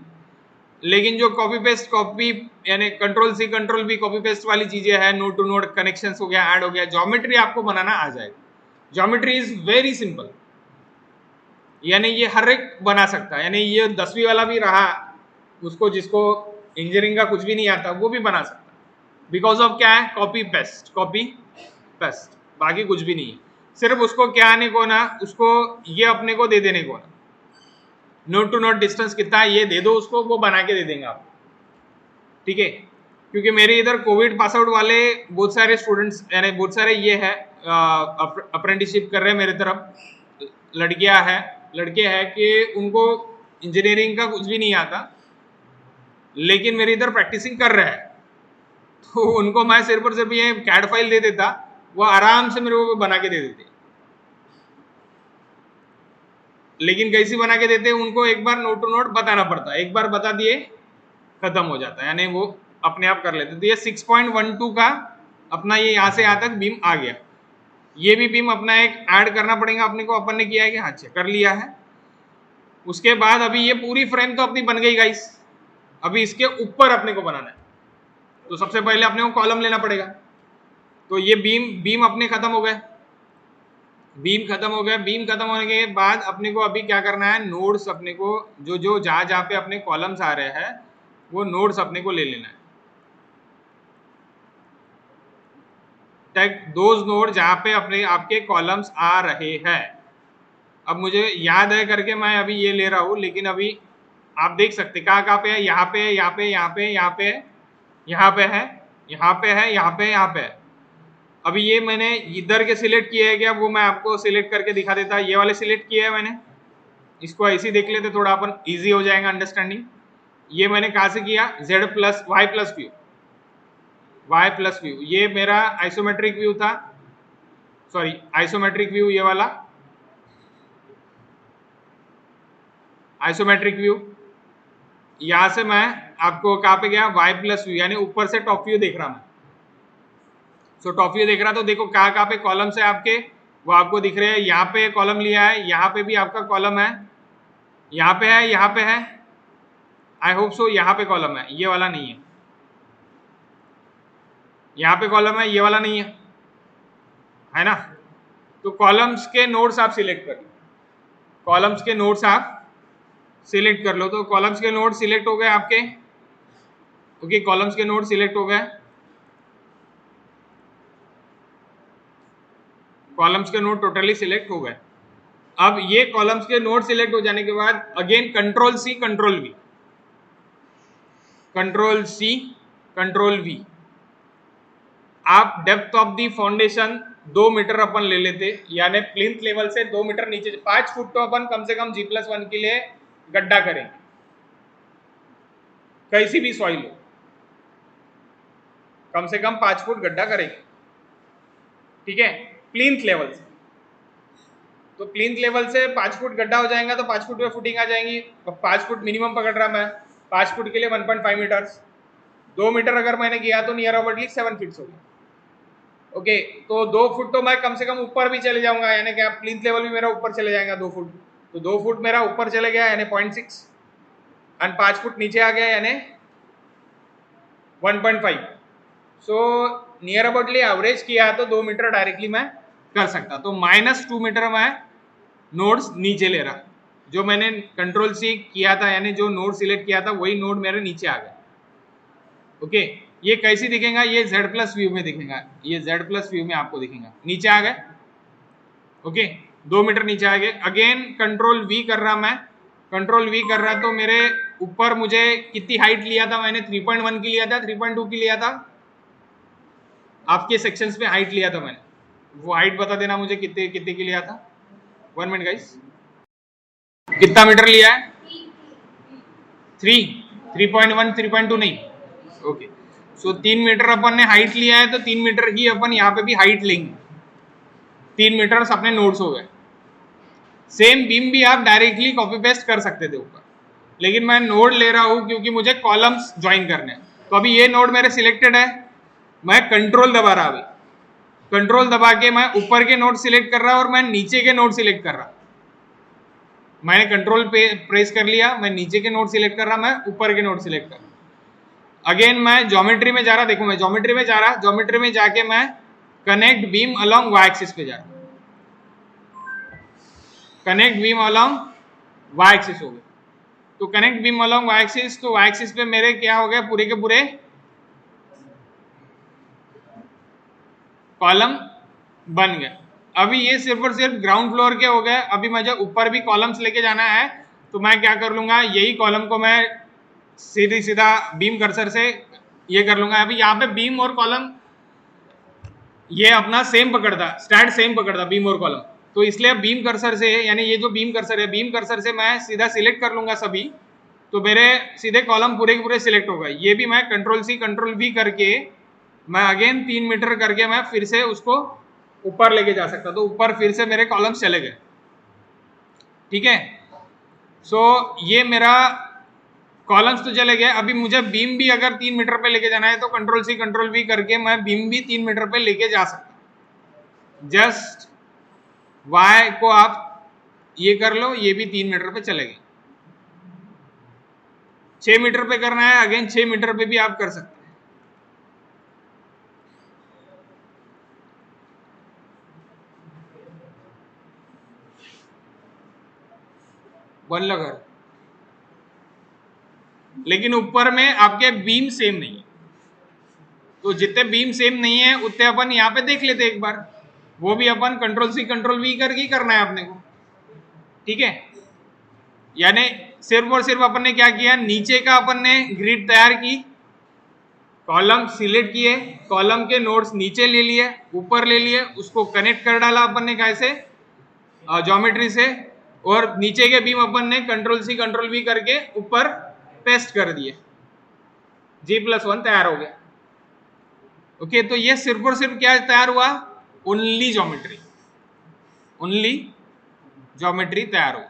लेकिन जो कॉपी पेस्ट कॉपी यानी control C control V copy paste वाली चीजें हैं, नोड टू नोड कनेक्शन हो गया, ऐड हो गया, ज्योमेट्री आपको बनाना आ जाएगा। ज्योमेट्री इज वेरी सिंपल, यानी ये हर एक बना सकता है, यानी ये 10वीं वाला भी रहा, उसको जिसको इंजीनियरिंग का कुछ भी नहीं आता वो भी बना सकता है। बिकॉज ऑफ क्या है, कॉपी पेस्ट बाकी कुछ भी नहीं है। सिर्फ उसको क्या आने को ना, उसको ये अपने को दे देने को ना, नोड टू नोड डिस्टेंस कितना है ये दे दो उसको, वो बना के दे देंगे आपको। ठीक है, क्योंकि मेरे इधर कोविड पास आउट वाले बहुत सारे स्टूडेंट्स यानी बहुत सारे ये है अप्रेंटिसशिप कर रहे हैं मेरे तरफ, लड़कियां हैं लड़के हैं कि उनको इंजीनियरिंग का कुछ भी नहीं आता लेकिन मेरे इधर प्रैक्टिसिंग कर रहे हैं, तो उनको मैं सिर्फ और सिर्फ ये कैड फाइल दे देता, वो आराम से मेरे को बना के दे देते। लेकिन कैसी बना के देते, उनको एक बार नोट टू नोट बताना पड़ता, एक बार बता दिए खत्म हो जाता है, यानी वो अपने आप कर लेते। तो ये 6.12 का अपना ये यहाँ से यहाँ तक बीम आ गया। ये भी बीम अपना एक ऐड करना पड़ेगा अपने को, अपन ने किया है कि हाँ कर लिया है। उसके बाद अभी ये पूरी फ्रेम तो अपनी बन गई गाइस, अभी इसके ऊपर अपने को बनाना है। तो सबसे पहले अपने को कॉलम लेना पड़ेगा। तो ये बीम अपने खत्म हो गए, बीम खत्म हो गया। बीम खत्म होने के बाद अपने को अभी क्या करना है, नोड्स अपने को जो जो जहाँ जहाँ पे अपने कॉलम्स आ रहे हैं वो नोड्स अपने को ले लेना है। टेक दोज नोड जहाँ पे अपने आपके कॉलम्स आ रहे हैं। अब मुझे याद है करके मैं अभी ये ले रहा हूँ, लेकिन अभी आप देख सकते कहाँ कहाँ पे है, यहाँ पे है, यहाँ पे, यहाँ पे, यहाँ पे, यहाँ पे है, यहाँ पे है, यहाँ पे, यहाँ पे है। अभी ये मैंने इधर के सिलेक्ट किए है क्या, वो मैं आपको सिलेक्ट करके दिखा देता। ये वाले सिलेक्ट किए है मैंने, इसको ऐसे ही देख लेते, थोड़ा अपन इजी हो जाएगा अंडरस्टैंडिंग। ये मैंने कहाँ से किया, Z plus Y plus view, Y plus view. ये मेरा आइसोमेट्रिक व्यू था, सॉरी आइसोमेट्रिक व्यू, ये वाला आइसोमेट्रिक व्यू। यहां से मैं आपको कहाँ पे गया, वाई प्लस व्यू, यानी ऊपर से टॉप व्यू देख रहा मैं। सो टॉप व्यू देख रहा, तो देखो कहाँ कहाँ पे कॉलम है आपके, वो आपको दिख रहे हैं। यहाँ पे कॉलम लिया है, यहाँ पे भी आपका कॉलम है, यहाँ पे है, यहाँ पे है, आई होप सो यहाँ पे कॉलम है, ये वाला नहीं है। यहाँ पे कॉलम है, ये वाला नहीं है ना। तो कॉलम्स के नोड्स आप सिलेक्ट कर लो, कॉलम्स के नोड्स आप सिलेक्ट कर लो। तो कॉलम्स के नोड सिलेक्ट हो गए आपके, ओके, कॉलम्स के नोड सिलेक्ट हो गए, कॉलम्स के नोड टोटली सिलेक्ट हो गए। अब ये कॉलम्स के नोड सिलेक्ट हो जाने के बाद again control C control V, control C control V. आप depth of the foundation 2 metre अपन ले लेते, यानी प्लिंथ लेवल से 2 मीटर नीचे, 5 फुट तो अपन कम से कम G+1 के लिए गड्ढा करेंगे, कैसी भी सॉइल हो, कम से कम 5 फुट गड्ढा करेंगे, ठीक है, प्लिंथ लेवल से। तो प्लिंथ लेवल से 5 फुट गड्ढा हो जाएगा, तो 5 फुट में फुटिंग आ जाएंगी। 5 फुट मिनिमम पकड़ रहा मैं, 5 फुट के लिए 1.5 मीटर्स, 2 मीटर अगर मैंने किया तो नियर अबाउटली 7 फीट होगी, ओके। तो 2 फुट तो मैं कम से कम ऊपर भी चले जाऊंगा, यानी कि प्लिंथ लेवल भी मेरा ऊपर चले जाएगा 2 फुट। तो 2 फुट मेरा ऊपर चले गया यानी 0.6, एंड 5 फुट नीचे आ गया यानी 1.5। सो नियर अबाउटली एवरेज किया तो 2 मीटर डायरेक्टली मैं कर सकता। तो -2 मीटर मैं नोड्स नीचे ले रहा, जो मैंने कंट्रोल सी किया था, यानी जो नोड सिलेक्ट किया था वही नोड मेरे नीचे आ गया, ओके। ये कैसी दिखेगा, ये Z प्लस व्यू में दिखेगा, ये Z प्लस व्यू में आपको दिखेगा, नीचे आ गए, ओके, 2 मीटर नीचे आ गए। अगेन कंट्रोल V कर रहा मैं, कंट्रोल V कर रहा, तो मेरे ऊपर मुझे कितनी हाइट लिया था मैंने, 3.1 की लिया था, 3.2 की लिया था, आपके सेक्शंस में हाइट लिया था मैंने, वो हाइट बता देना मुझे कितने कितने की लिया था। 1 मिनट गाइस, कितना मीटर लिया है, 3.1, 3.2 नहीं, ओके। सो 3 मीटर अपन ने हाइट लिया है, तो 3 मीटर ही अपन यहाँ पे भी हाइट लेंगे, 3 मीटर अपने नोड्स हो गए। सेम बीम भी आप डायरेक्टली कॉपी पेस्ट कर सकते थे ऊपर, लेकिन मैं नोड ले रहा हूँ क्योंकि मुझे कॉलम्स ज्वाइन करने हैं। तो अभी ये नोड मेरे सिलेक्टेड है, मैं कंट्रोल दबा रहा, अभी कंट्रोल दबा के मैं ऊपर के नोड सिलेक्ट कर रहा और मैं नीचे के नोड सिलेक्ट कर रहा। मैंने कंट्रोल पे प्रेस कर लिया, मैं नीचे के नोड सिलेक्ट कर रहा, मैं ऊपर के नोड सिलेक्ट कर रहा। अगेन मैं ज्योमेट्री में जा रहा, देखो मैं ज्योमेट्री में जा रहा, ज्योमेट्री में जाके मैं connect beam along Y axis पे जा रहा, connect beam along Y axis हो गया। तो connect beam along Y axis, तो वाई एक्सिस पे मेरे क्या हो गए, पूरे के पूरे कॉलम बन गए। अभी ये सिर्फ और सिर्फ ग्राउंड फ्लोर के हो गए। अभी मुझे ऊपर भी कॉलम्स लेके जाना है, तो मैं क्या कर लूंगा, यही कॉलम को मैं सीधा बीम कर्सर से ये कर लूंगा। अभी यहाँ पे बीम और कॉलम ये अपना सेम पकड़ता, स्टैट सेम पकड़ता बीम और कॉलम, तो इसलिए बीम कर्सर से, यानी ये जो बीम कर्सर है, बीम कर्सर से मैं सीधा सिलेक्ट कर लूंगा सभी, तो मेरे सीधे कॉलम पूरे के पूरे सिलेक्ट होगा। ये भी मैं कंट्रोल सी कंट्रोल वी करके मैं अगेन 3 मीटर करके मैं फिर से उसको ऊपर लेके जा सकता, तो ऊपर फिर से मेरे कॉलम्स चले गए। ठीक है, सो ये मेरा कॉलम्स तो चले गए। अभी मुझे बीम भी अगर 3 मीटर पे लेके जाना है तो कंट्रोल सी कंट्रोल वी करके मैं बीम भी 3 मीटर पे लेके जा सकता। जस्ट वाई को आप ये कर लो, ये भी 3 मीटर पे चले गए। 6 मीटर पे करना है, अगेन 6 मीटर पे भी आप कर सकते हैं। बन लगा, लेकिन ऊपर में आपके बीम सेम नहीं है, तो जितने बीम सेम नहीं है उतने अपन यहाँ पे देख लेते एक बार, वो भी अपन कंट्रोल सी कंट्रोल वी करके ही करना है अपने को। ठीक है, यानी सिर्फ और सिर्फ अपन ने क्या किया, नीचे का अपन ने ग्रिड तैयार की, कॉलम सिलेक्ट किए, कॉलम के नोड्स नीचे ले लिए, ऊपर ले लिए, उसको कनेक्ट कर डाला अपन ने कैसे, ज्योमेट्री से, और नीचे के बीम अपन ने कंट्रोल सी कंट्रोल वी करके ऊपर पेस्ट कर दिए, G+1 तैयार हो गया। ओके, तो ये सिर्फ और सिर्फ क्या तैयार हुआ, ओनली ज्योमेट्री, ओनली ज्योमेट्री तैयार हो।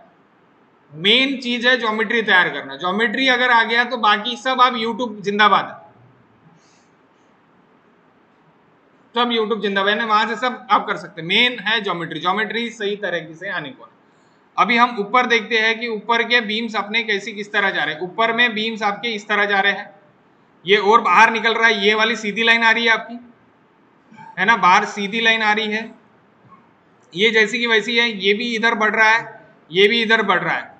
मेन चीज है ज्योमेट्री तैयार करना, ज्योमेट्री अगर आ गया तो बाकी सब आप यूट्यूब जिंदाबाद, सब यूट्यूब जिंदाबाद है, वहां से सब आप कर सकते हैं। मेन है ज्योमेट्री, ज्योमेट्री सही तरीके से आने को। अभी हम ऊपर देखते हैं कि ऊपर के बीम्स अपने कैसी किस तरह जा रहे हैं। ऊपर में बीम्स आपके इस तरह जा रहे हैं, ये और बाहर निकल रहा है, ये वाली सीधी लाइन आ रही है आपकी, है ना, बाहर सीधी लाइन आ रही है, ये जैसी की वैसी है, ये भी इधर बढ़ रहा है, ये भी इधर बढ़ रहा है,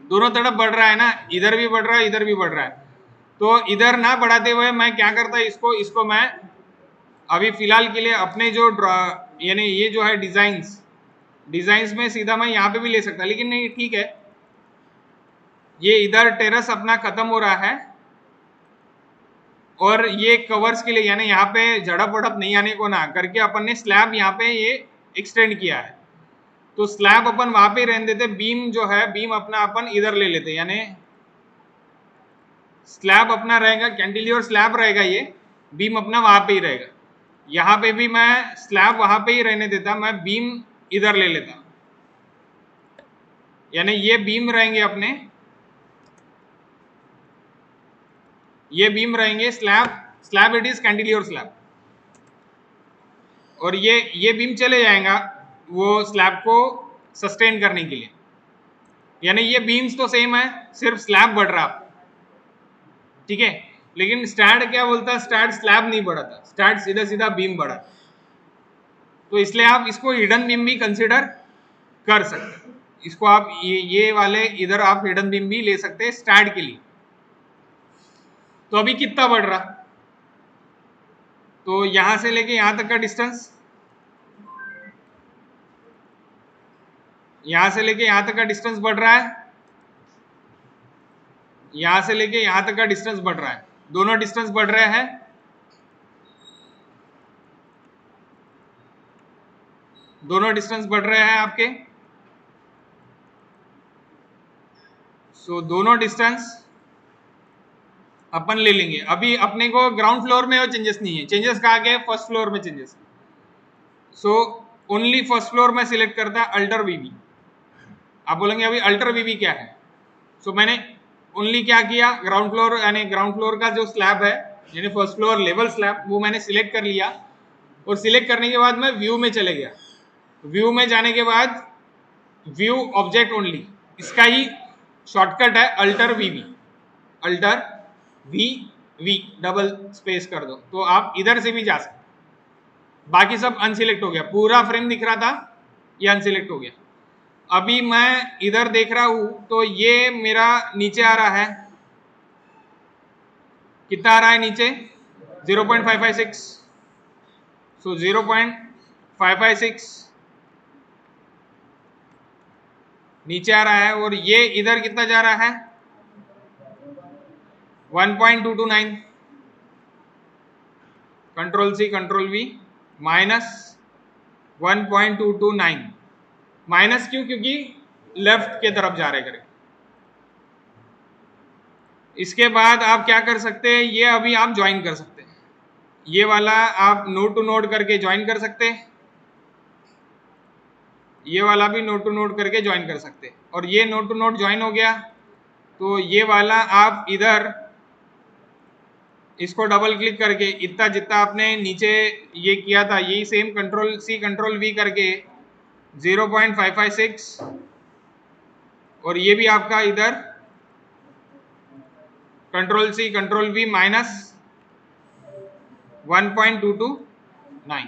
दोनों तरफ बढ़ रहा है ना, इधर भी बढ़ रहा है, इधर भी बढ़ रहा है। तो इधर ना बढ़ाते हुए मैं क्या करता, इसको मैं अभी फिलहाल के लिए अपने जो यानी ये जो है डिजाइन्स में सीधा मैं यहाँ पे भी ले सकता, लेकिन नहीं, ठीक है, ये इधर टेरेस अपना खत्म हो रहा है, और ये कवर्स के लिए, यानी यहाँ पे झड़प वड़प नहीं आने को ना करके अपन ने स्लैब यहाँ पे ये एक्सटेंड किया है, तो स्लैब अपन वहां पे रहने देते, बीम जो है बीम अपना अपन इधर ले लेते, यानी स्लैब अपना रहेगा, कैंटिलीवर स्लैब रहेगा, ये बीम अपना वहां पे ही रहेगा। यहाँ पे भी मैं स्लैब वहां पे ही रहने देता, मैं बीम इधर ले लेता, यानी ये बीम रहेंगे अपने, ये बीम रहेंगे slab it is cantilever slab, और ये बीम चले जाएगा वो स्लैब को सस्टेन करने के लिए, यानी ये बीम्स तो सेम है, सिर्फ स्लैब बढ़ रहा। ठीक है, लेकिन स्टैट क्या बोलता है, स्टैट स्लैब नहीं बढ़ाता, स्टैट सीधा सीधा बीम बढ़ा, तो इसलिए आप इसको हिडन बीम भी कंसिडर कर सकते हैं। इसको आप ये वाले इधर आप हिडन बीम भी ले सकते हैं स्टैट के लिए। तो अभी कितना बढ़ रहा, तो यहां से लेके यहां तक का डिस्टेंस, यहां से लेके यहां तक का डिस्टेंस बढ़ रहा है, यहां से लेके यहां तक का डिस्टेंस बढ़ रहा है, दोनों डिस्टेंस बढ़ रहे हैं, दोनों डिस्टेंस बढ़ रहे हैं आपके। सो दोनों डिस्टेंस अपन ले लेंगे। अभी अपने को ग्राउंड फ्लोर में वो चेंजेस नहीं है, चेंजेस कहाँ के, फर्स्ट फ्लोर में changes. So only first floor में सिलेक्ट करता है अल्टर वीवी। आप बोलेंगे अभी अल्टर वीवी क्या है, सो मैंने ओनली क्या किया, ग्राउंड फ्लोर, यानी ग्राउंड फ्लोर का जो स्लैब है, यानी फर्स्ट फ्लोर लेवल स्लैब, वो मैंने सिलेक्ट कर लिया, और सिलेक्ट करने के बाद मैं व्यू में चले गया। व्यू में जाने के बाद व्यू ऑब्जेक्ट ओनली, इसका ही शॉर्टकट है alter V V, alter V double space कर दो, तो आप इधर से भी जा सकते। बाकी सब अनसिलेक्ट हो गया, पूरा फ्रेम दिख रहा था, ये अनसिलेक्ट हो गया। अभी मैं इधर देख रहा हूं तो ये मेरा नीचे आ रहा है, कितना आ रहा है नीचे, 0.556, सो 0.556 नीचे आ रहा है, और ये इधर कितना जा रहा है, 1.229, control C control V minus 1.229। Minus क्यों? क्योंकि लेफ्ट के तरफ जा रहे करके। इसके बाद आप क्या कर सकते हैं, ये अभी आप ज्वाइन कर सकते हैं, ये वाला आप नोड टू नोड करके ज्वाइन कर सकते हैं, ये वाला भी नोड टू नोड करके ज्वाइन कर सकते हैं। और ये नोड टू नोड ज्वाइन हो गया तो ये वाला आप इधर इसको डबल क्लिक करके इतना जितना आपने नीचे ये किया था यही same control C control V करके 0.556 और ये भी आपका इधर control C control V minus 1.229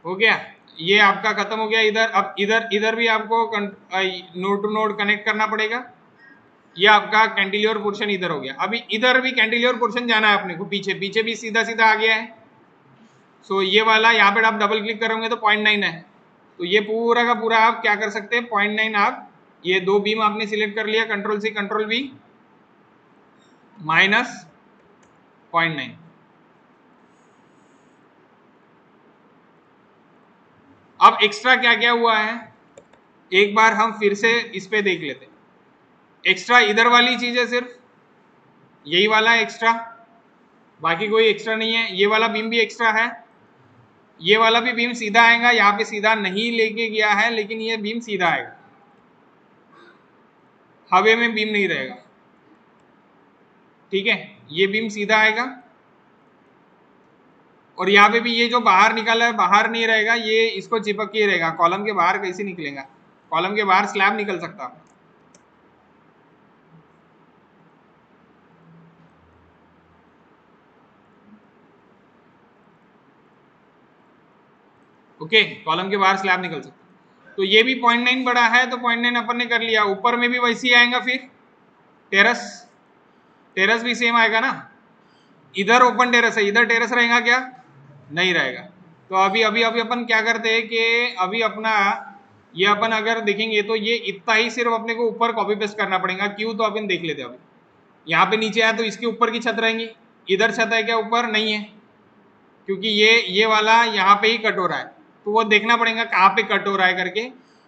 हो गया। ये आपका खत्म हो गया इधर। अब इधर भी आपको नोड टू नोड कनेक्ट करना पड़ेगा। ये आपका कैंटिलीवर पोर्शन इधर हो गया। अभी इधर भी कैंटिलीवर पोर्शन जाना है अपने को, पीछे भी सीधा सीधा आ गया है। सो ये वाला यहाँ पे आप डबल क्लिक करोगे तो 0.9 है, तो ये पूरा का पूरा आप क्या कर सकते हैं 0.9 आप ये दो बीम आपने सिलेक्ट कर लिया control C control V minus 0.9। अब एक्स्ट्रा क्या क्या हुआ है एक बार हम फिर से इस पे देख लेते। एक्स्ट्रा इधर वाली चीज है, सिर्फ यही वाला एक्स्ट्रा, बाकी कोई एक्स्ट्रा नहीं है। ये वाला बीम भी एक्स्ट्रा है, ये वाला भी बीम सीधा आएगा, यहाँ पे सीधा नहीं लेके गया है लेकिन ये बीम सीधा आएगा, हवे में बीम नहीं रहेगा। ठीक है, ये बीम सीधा आएगा और यहाँ पे भी ये जो बाहर निकाला है बाहर नहीं रहेगा, ये इसको चिपक के रहेगा। कॉलम के बाहर कैसे निकलेगा, कॉलम के बाहर स्लैब निकल सकता। ओके, कॉलम के बाहर स्लैब निकल सकता। तो ये भी 0.9 बड़ा है तो 0.9 अपन ने कर लिया। ऊपर में भी वैसे ही आएगा, फिर टेरस भी सेम आएगा ना। इधर ओपन टेरस है, इधर टेरस रहेगा क्या? नहीं रहेगा। तो अभी अभी अभी अपन क्या करते हैं कि अभी अपना ये अपन अगर देखेंगे तो ये इतना ही सिर्फ अपने को ऊपर कॉपी पेस्ट करना पड़ेगा। क्यों? तो अपन देख लेते हैं। अभी यहाँ पे नीचे आया तो इसके ऊपर की छत रहेंगी, इधर छत है क्या? ऊपर नहीं है, क्योंकि ये वाला यहाँ पे ही कट हो रहा है, तो वो देखना पड़ेगा कहाँ पे कट हो रहा है करके,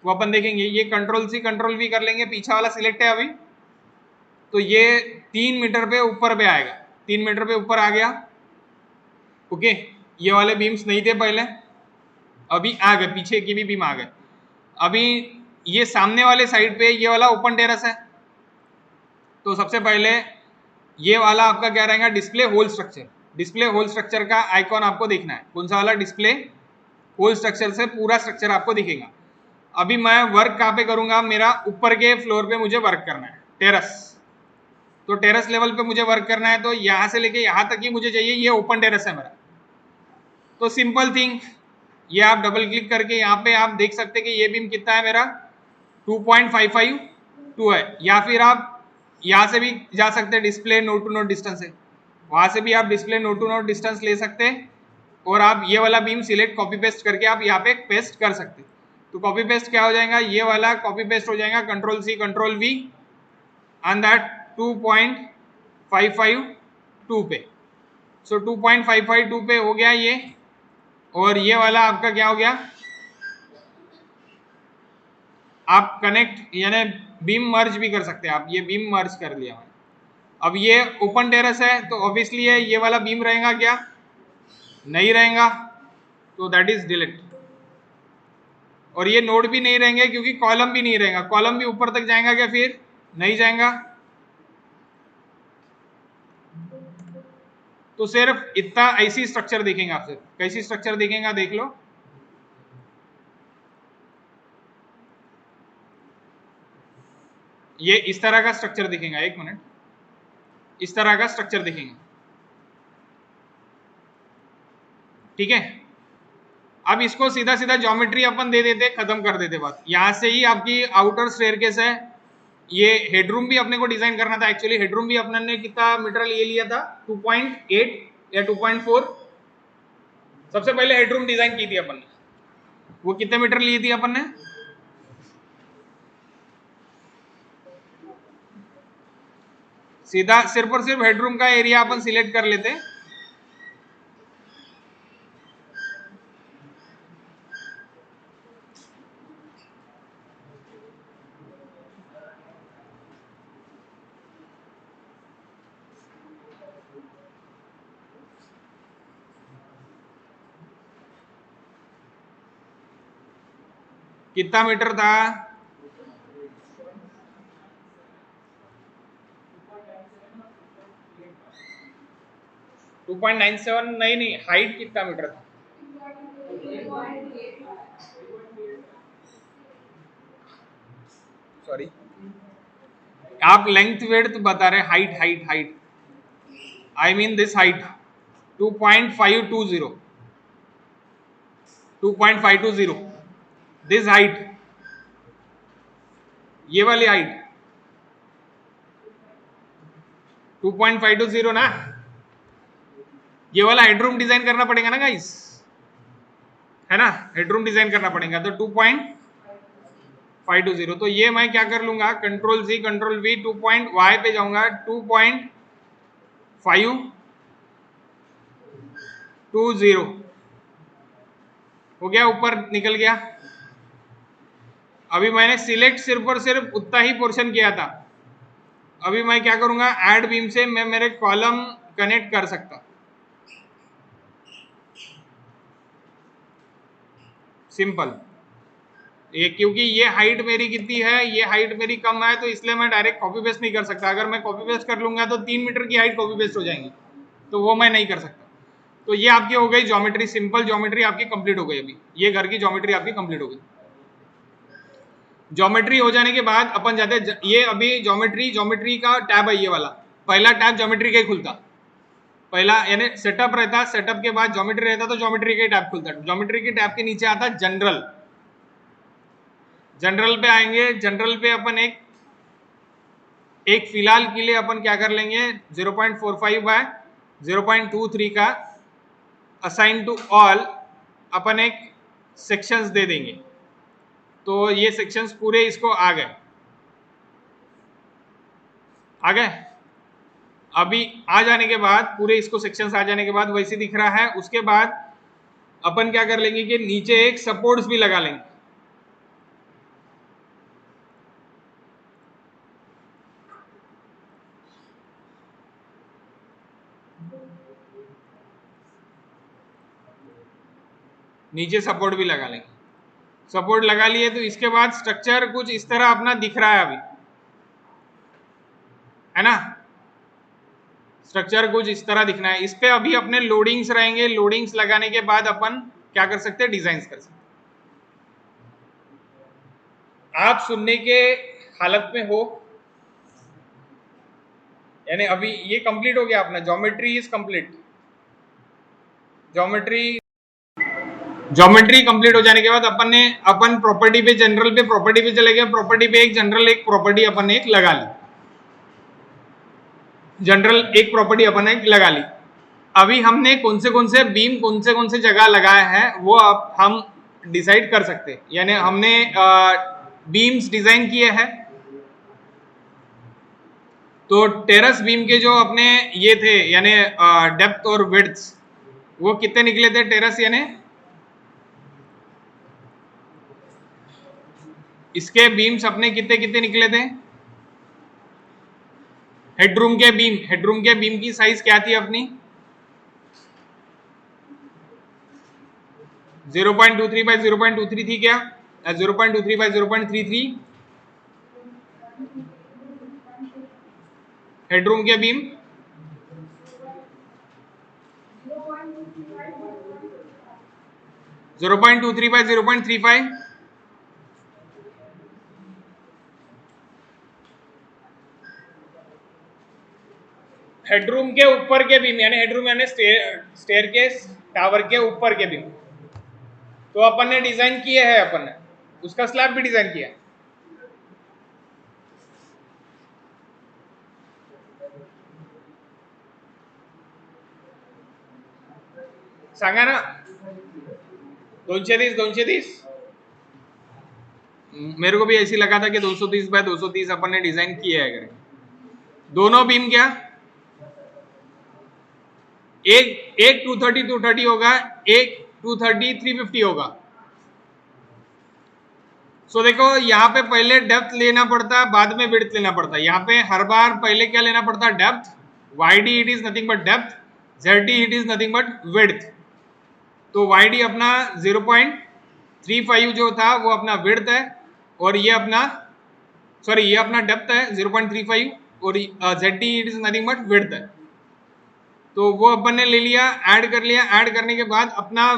वो अपन देखेंगे। ये कंट्रोल सी कंट्रोल वी कर लेंगे, पीछा वाला सिलेक्ट है अभी, तो ये 3 मीटर पे ऊपर पे आएगा, 3 मीटर पे ऊपर आ गया। ओके, ये वाले बीम्स नहीं थे पहले, अभी आ गए, पीछे की भी बीम आ गए। अभी ये सामने वाले साइड पे ये वाला ओपन टेरेस है, तो सबसे पहले ये वाला आपका क्या रहेगा? Display whole structure. Display whole structure का आइकॉन आपको देखना है, कौन सा वाला? डिस्प्ले होल स्ट्रक्चर से पूरा स्ट्रक्चर आपको दिखेगा। अभी मैं वर्क कहाँ पे करूंगा? मेरा ऊपर के फ्लोर पे मुझे वर्क करना है, टेरस। तो टेरस लेवल पे मुझे वर्क करना है, तो यहां से लेके यहां तक ही मुझे चाहिए, ये ओपन टेरस है मेरा। तो सिंपल थिंग, ये आप डबल क्लिक करके यहाँ पे आप देख सकते कि ये बीम कितना है मेरा, 2.552 है। या फिर आप यहाँ से भी जा सकते हैं, display node to node distance है, वहां से भी आप display node to node distance ले सकते हैं और आप ये वाला बीम सिलेक्ट कॉपी पेस्ट करके आप यहाँ पे पेस्ट कर सकते हैं। तो कॉपी पेस्ट क्या हो जाएगा? ये वाला कॉपी पेस्ट हो जाएगा control C control V on that 2.552 पे। सो 2.552 पे हो गया ये। और ये वाला आपका क्या हो गया? आप कनेक्ट यानी बीम मर्ज भी कर सकते हैं आप, ये बीम मर्ज कर लिया। अब ये ओपन टेरेस है तो ऑब्वियसली है ये वाला बीम रहेगा क्या? नहीं रहेगा, तो दैट इज डिलीट। और ये नोड भी नहीं रहेंगे क्योंकि कॉलम भी नहीं रहेगा। कॉलम भी ऊपर तक जाएगा क्या? फिर नहीं जाएगा। तो सिर्फ इतना ऐसी स्ट्रक्चर दिखेगा। आपसे कैसी स्ट्रक्चर दिखेगा देख लो। ये इस तरह का स्ट्रक्चर दिखेगा, एक मिनट, इस तरह का स्ट्रक्चर दिखेगा। ठीक है, अब इसको सीधा सीधा ज्योमेट्री अपन दे देते, खत्म कर देते बात। यहां से ही आपकी आउटर स्टेयरकेस है। ये हेडरूम भी अपने को डिजाइन करना था। एक्चुअली हेडरूम भी अपने ने कितना मीटर ये लिया था? 2.8 या 2.4। सबसे पहले हेडरूम डिजाइन की थी अपन ने, वो कितने मीटर ली थी अपन ने? सीधा सिर्फ और सिर्फ हेडरूम का एरिया अपन सिलेक्ट कर लेते, कितना मीटर था? 2.97 नहीं नहीं, हाइट कितना मीटर था? सॉरी, आप लेंथ विड्थ बता रहे, height height height, I mean this height 2.520, 2.520, this height, ये वाली हाइट 2.520 ना, ये वाला हेडरूम डिजाइन करना पड़ेगा ना गाइस, है ना, हेडरूम डिजाइन करना पड़ेगा, तो 2.520, तो ये मैं क्या कर लूंगा, control C control we, 2.y पे जाऊंगा, 2.520 हो गया, ऊपर निकल गया। अभी मैंने सिलेक्ट सिर्फ और सिर्फ उतना ही पोर्शन किया था, अभी मैं क्या करूंगा, ऐड बीम से मैं मेरे कॉलम कनेक्ट कर सकता, सिंपल। ये क्योंकि ये हाइट मेरी कितनी है, ये हाइट मेरी कम है, तो इसलिए मैं डायरेक्ट कॉपी पेस्ट नहीं कर सकता। अगर मैं कॉपी पेस्ट कर लूंगा तो 3 मीटर की हाइट कॉपी पेस्ट हो जाएंगी, तो वो मैं नहीं कर सकता। तो ये आपकी हो गई ज्योमेट्री, सिंपल ज्योमेट्री आपकी कंप्लीट हो गई। अभी ये घर की ज्योमेट्री आपकी कंप्लीट हो गई। ज्योमेट्री हो जाने के बाद अपन जाते, ये अभी ज्योमेट्री का टैब है ये वाला, पहला टैब ज्योमेट्री का ही खुलता, पहला यानी सेटअप रहता, सेटअप के बाद ज्योमेट्री रहता, तो ज्योमेट्री का टैब खुलता। ज्योमेट्री के टैब के नीचे आता जनरल, जनरल पे आएंगे, जनरल पे अपन एक फिलहाल के लिए अपन क्या कर लेंगे, 0.45 बाय 0.23 का असाइन टू ऑल अपन एक सेक्शंस दे देंगे, तो ये सेक्शंस पूरे इसको आ गए, आ गए। अभी आ जाने के बाद पूरे इसको सेक्शंस आ जाने के बाद वैसे दिख रहा है, उसके बाद अपन क्या कर लेंगे कि नीचे एक सपोर्ट्स भी लगा लेंगे, नीचे सपोर्ट भी लगा लेंगे। सपोर्ट लगा लिए तो इसके बाद स्ट्रक्चर कुछ इस तरह अपना दिख रहा है अभी, है ना, स्ट्रक्चर कुछ इस तरह दिखना है। इस पे अभी अपने लोडिंग्स रहेंगे, लोडिंग्स लगाने के बाद अपन क्या कर सकते हैं, डिजाइन कर सकते हैं। आप सुनने के हालत में हो, यानी अभी ये कंप्लीट हो गया अपना, geometry is complete, geometry complete हो जाने के बाद अपन प्रॉपर्टी पे, जनरल पे, प्रॉपर्टी पे चले गए, प्रॉपर्टी पे एक जनरल एक प्रॉपर्टी अपन एक लगा ली, जनरल एक प्रॉपर्टी अपन एक लगा ली। अभी हमने कौन से बीम कौन से जगह लगाए हैं वो अब हम डिसाइड कर सकते हैं, यानी हमने बीम्स डिजाइन किए हैं, तो टेरेस बीम के जो अपने ये थे, यानी डेप्थ और विड्थ, वो कितने निकले थे टेरेस, यानी इसके बीम्स अपने कितने कितने निकले थे, हेडरूम के बीम की साइज क्या थी अपनी, 0.23 बाय 0.23 थी क्या, 0.23 बाय 0.33 हेडरूम के beam, zero point two three by 0.35, headroom के ऊपर के बीम, यानी हेडरूम यानी स्टेयरकेस टावर के ऊपर के बीम, तो अपन ने डिजाइन किए हैं, अपन ने उसका स्लैब भी डिजाइन किया, सांगा ना, 230 मेरे को भी ऐसी लगा था कि 230 बाय 230 अपन ने डिजाइन किया है करके। दोनों बीम क्या, एक 230 होगा, एक 230 350 होगा। सो देखो यहाँ पे पहले डेप्थ लेना पड़ता है, बाद में विड्थ लेना पड़ता है। यहाँ पे हर बार पहले क्या लेना पड़ता है, depth, Y D it is nothing but depth, Z D it is nothing but width, तो वाई डी अपना 0.35 जो था वो अपना विड्थ है, और ये अपना ये अपना डेप्थ है 0.35, और ZD it is nothing but width है। तो वो अपन ने ले लिया, ऐड कर लिया। ऐड करने के बाद अपना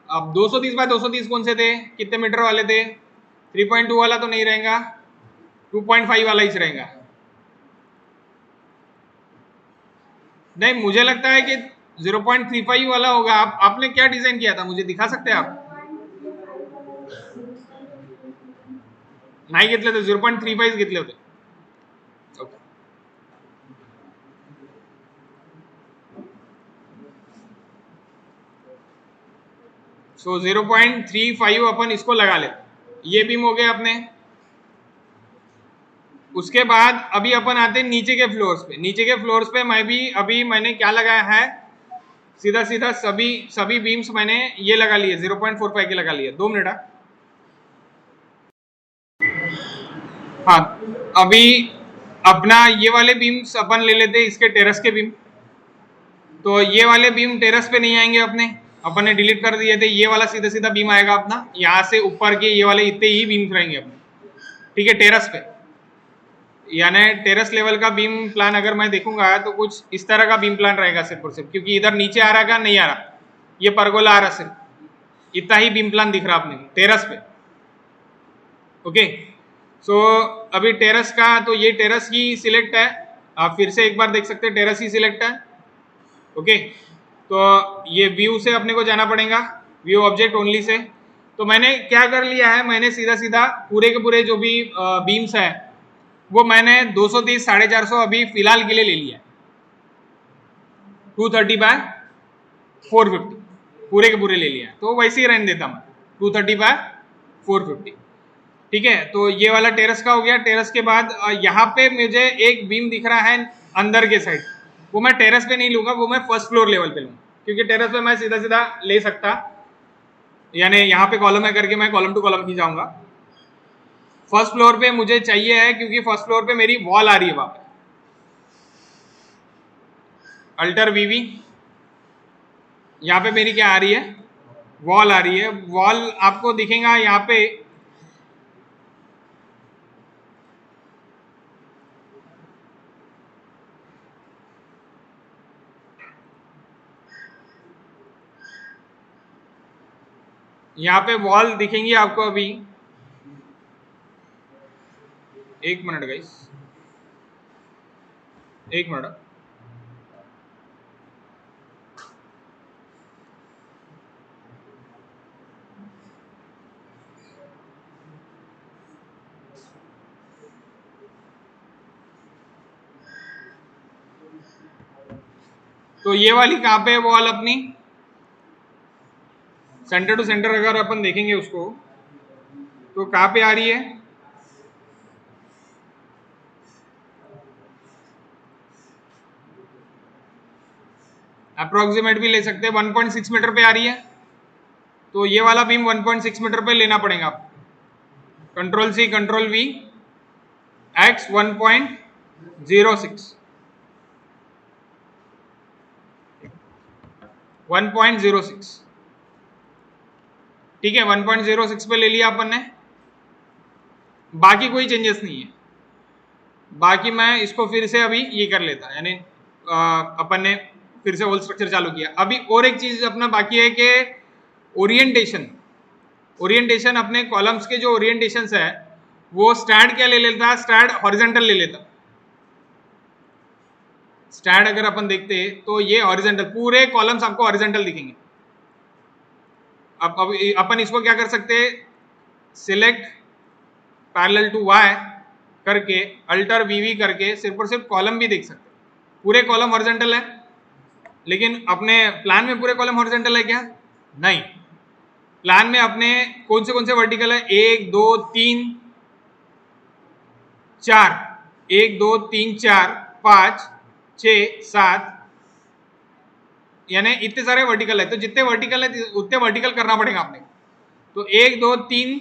अब 230 बाय 230 कौन से थे, कितने मीटर वाले थे? 3.2 वाला तो नहीं रहेगा, 2.5 वाला ही रहेगा। नहीं, मुझे लगता है कि 0.35 वाला होगा। आपने क्या डिजाइन किया था, मुझे दिखा सकते हैं आप? नाही घेतले होते, 0.35 घेतले होते। ओके, सो 0.35 अपन इसको लगा लेते। ये बीम हो गए अपने। उसके बाद अभी अपन आते हैं नीचे के फ्लोर्स पे। नीचे के फ्लोर्स पे मैंने क्या लगाया है, सीधा सीधा सभी बीम्स मैंने ये लगा लिए, 0.45 के लगा लिए। 2 मिनट। हाँ, अभी अपना ये वाले बीम्स अपन ले लेते हैं, इसके टेरेस के बीम। तो ये वाले बीम टेरेस पे नहीं आएंगे अपन ने डिलीट कर दिए थे। ये वाला सीधा सीधा बीम आएगा अपना, यहाँ से ऊपर के ये वाले इतने ही बीम्स रहेंगे अपने, ठीक है, टेरेस पे। यानी टेरेस लेवल का बीम प्लान अगर मैं देखूंगा तो कुछ इस तरह का बीम प्लान रहेगा सिर्फ और सिर्फ, क्योंकि इधर नीचे आ रहा, का नहीं आ रहा, ये परगोला आ रहा, सिर्फ इतना ही बीम प्लान दिख रहा अपने टेरेस पे। ओके, सो अभी टेरेस का, तो ये टेरेस ही सिलेक्ट है। आप फिर से एक बार देख सकते हैं, टेरेस ही सिलेक्ट है। ओके, तो ये व्यू से अपने को जाना पड़ेगा, व्यू ऑब्जेक्ट ओनली से। तो मैंने क्या कर लिया है, मैंने सीधा सीधा पूरे के पूरे जो भी बीम्स है वो मैंने 230 450 अभी फिलहाल के लिए ले लिया, 230 बाय 450 पूरे के पूरे ले लिया। तो वैसे ही रहने देता मैं, 230 बाय 450। ठीक है, तो ये वाला टेरेस का हो गया। टेरेस के बाद यहाँ पे मुझे एक बीम दिख रहा है अंदर के साइड, वो मैं टेरेस पे नहीं लूंगा, वो मैं फर्स्ट फ्लोर लेवल पे लूंगा, क्योंकि टेरेस पे मैं सीधा सीधा ले सकता, यानी यहाँ पे कॉलम है करके मैं कॉलम टू कॉलम ही जाऊंगा। फर्स्ट फ्लोर पे मुझे चाहिए है, क्योंकि फर्स्ट फ्लोर पे मेरी वॉल आ रही है वहां पे। अल्टर वीवी, यहाँ पे मेरी क्या आ रही है, वॉल आ रही है। वॉल आपको दिखेगा यहाँ पे, यहाँ पे वॉल दिखेंगी आपको अभी। एक मिनट गाइस, एक मिनट। तो ये वाली कहाँ पे है वॉल अपनी, सेंटर टू सेंटर अगर अपन देखेंगे उसको, तो कहाँ पे आ रही है, अप्रोक्सीमेट भी ले सकते हैं, 1.6 मीटर पे आ रही है। तो ये वाला बीम 1.6 मीटर पे लेना पड़ेगा आपको। Control C control V, X 1.06 1.06, ठीक है, 1.06 पे ले लिया अपन ने। बाकी कोई चेंजेस नहीं है, बाकी मैं इसको फिर से अभी ये कर लेता, यानी अपन ने फिर से होल स्ट्रक्चर चालू किया। अभी और एक चीज अपना बाकी है कि ओरिएंटेशन अपने कॉलम्स के जो ओरिएंटेशन है वो स्टैंड क्या ले लेता, स्टैंड हॉरिजॉन्टल ले लेता। स्टैंड अगर अपन देखते तो ये हॉरिजॉन्टल, पूरे कॉलम्स आपको हॉरिजॉन्टल दिखेंगे। अब अपन इसको क्या कर सकते हैं, सिलेक्ट पैरेलल टू वाई करके अल्टर वीवी करके सिर्फ और सिर्फ कॉलम भी देख सकते। पूरे कॉलम हॉरिजॉन्टल है, लेकिन अपने प्लान में पूरे कॉलम हॉरिजॉन्टल है क्या? नहीं, प्लान में अपने कौन से वर्टिकल है, 1 2 3 4, 1 2 3 4 5 6 7, यानी इतने सारे वर्टिकल है। तो जितने वर्टिकल है उतने वर्टिकल करना पड़ेगा आपने। तो 1 2 3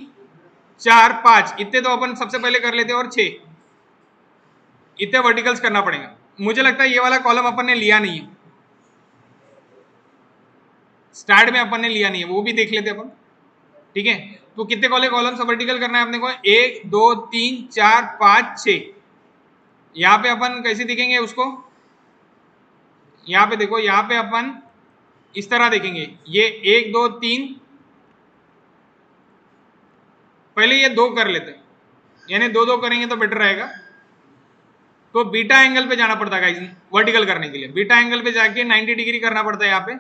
4 5 इतने तो अपन सबसे पहले कर लेते हैं, और 6 इतने वर्टिकल्स करना पड़ेगा। मुझे लगता है ये वाला कॉलम अपन ने लिया नहीं है, स्टार्ट में अपन ने लिया नहीं है, वो भी देख लेते अपन। ठीक है, तो कितने कॉलम्स वर्टिकल करना है अपने को, 1 2 3 4 5 6। यहाँ पे अपन कैसे दिखेंगे उसको, यहाँ पे देखो, यहाँ पे अपन इस तरह देखेंगे, ये 1 2 3, पहले ये 2 कर लेते हैं, यानी 2 2 करेंगे तो बेटर रहेगा। तो बीटा एंगल पे जाना पड़ता है वर्टिकल करने के लिए, बीटा एंगल पे जाके 90 डिग्री करना पड़ता है यहाँ पे,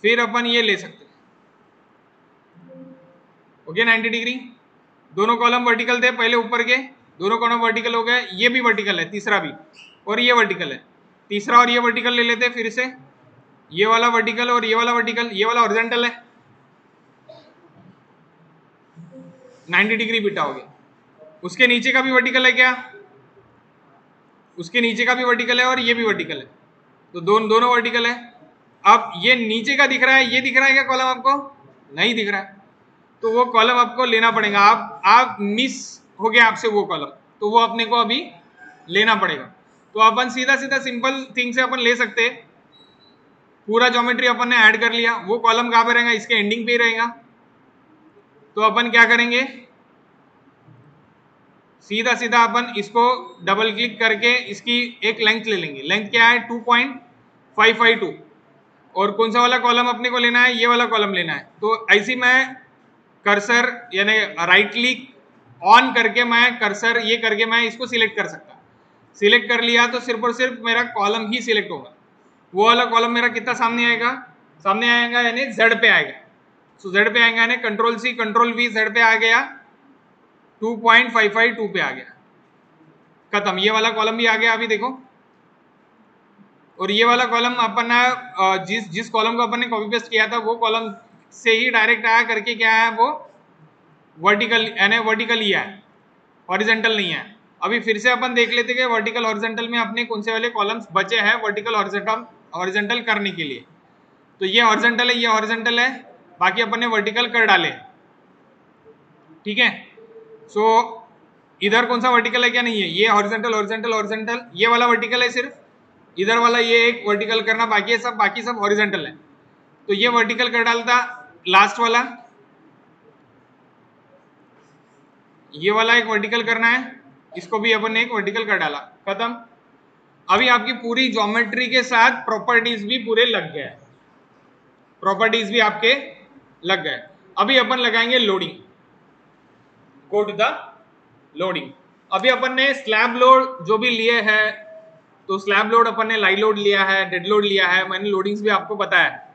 फिर अपन ये ले सकते हैं। ओके 90 डिग्री, दोनों कॉलम वर्टिकल थे पहले ऊपर के, दोनों कॉलम वर्टिकल हो गए, ये भी वर्टिकल है तीसरा भी, और ये वर्टिकल है तीसरा, और ये वर्टिकल ले लेते हैं फिर से, ये वाला वर्टिकल और ये वाला वर्टिकल, ये वाला हॉरिजॉन्टल है, 90 डिग्री बीटा हो गया। उसके नीचे का भी वर्टिकल है क्या, उसके नीचे का भी वर्टिकल है और ये भी वर्टिकल है, तो दोनों वर्टिकल है। अब ये नीचे का दिख रहा है, ये दिख रहा है क्या कॉलम आपको, नहीं दिख रहा है, तो वो कॉलम आपको लेना पड़ेगा। आप मिस हो गया आपसे वो कॉलम, तो वो अपने को अभी लेना पड़ेगा। तो अपन सीधा सीधा सिंपल थिंग से अपन ले सकते हैं, पूरा ज्योमेट्री अपन ने ऐड कर लिया, वो कॉलम कहाँ पे रहेगा, इसके एंडिंग पे ही रहेगा। तो अपन क्या करेंगे, सीधा सीधा अपन इसको डबल क्लिक करके इसकी एक लेंथ ले लेंगे, लेंथ क्या है 2.552, और कौन सा वाला कॉलम अपने को लेना है, ये वाला कॉलम लेना है। तो ऐसी मैं कर्सर यानी राइट क्लिक ऑन करके मैं कर्सर ये करके मैं इसको सिलेक्ट कर सकता, सिलेक्ट कर लिया तो सिर्फ और सिर्फ मेरा कॉलम ही सिलेक्ट होगा, वो वाला कॉलम मेरा कितना सामने आएगा, सामने आएगा यानी जेड पे आएगा। सो जेड पे आएगा यानी control C control V, Z पे आ गया, 2.552 पे आ गया, खत्म। ये वाला कॉलम भी आ गया अभी देखो, और ये वाला कॉलम अपन जिस कॉलम को अपन ने कॉपी पेस्ट किया था वो कॉलम से ही डायरेक्ट आया करके क्या है, वो वर्टिकल यानी वर्टिकल ही है, हॉरिजॉन्टल नहीं है। अभी फिर से अपन देख लेते कि वर्टिकल हॉरिजॉन्टल में अपने कौन से वाले कॉलम्स बचे हैं वर्टिकल हॉरिजॉन्टल करने के लिए। तो ये हॉरिजॉन्टल है, ये हॉरिजॉन्टल है, बाकी अपन ने वर्टिकल कर डाले, ठीक है। सो इधर कौन सा वर्टिकल है क्या, नहीं है, ये हॉरिजॉन्टल हॉरिजॉन्टल हॉरिजॉन्टल, ये वाला वर्टिकल है सिर्फ, इधर वाला ये एक वर्टिकल करना बाकी है, बाकी सब हॉरिजॉन्टल है। तो ये वर्टिकल कर डालता, लास्ट वाला ये वाला एक वर्टिकल करना है, इसको भी अपन ने एक वर्टिकल कर डाला, खत्म। अभी आपकी पूरी ज्योमेट्री के साथ प्रॉपर्टीज भी पूरे लग गए, प्रॉपर्टीज भी आपके लग गए। अभी अपन लगाएंगे loading, go to the loading. अभी अपन ने स्लैब लोड जो भी लिए है, तो स्लैब लोड अपन ने लाइव लोड लिया है, डेड लोड लिया है, मैंने लोडिंग्स भी आपको पता है।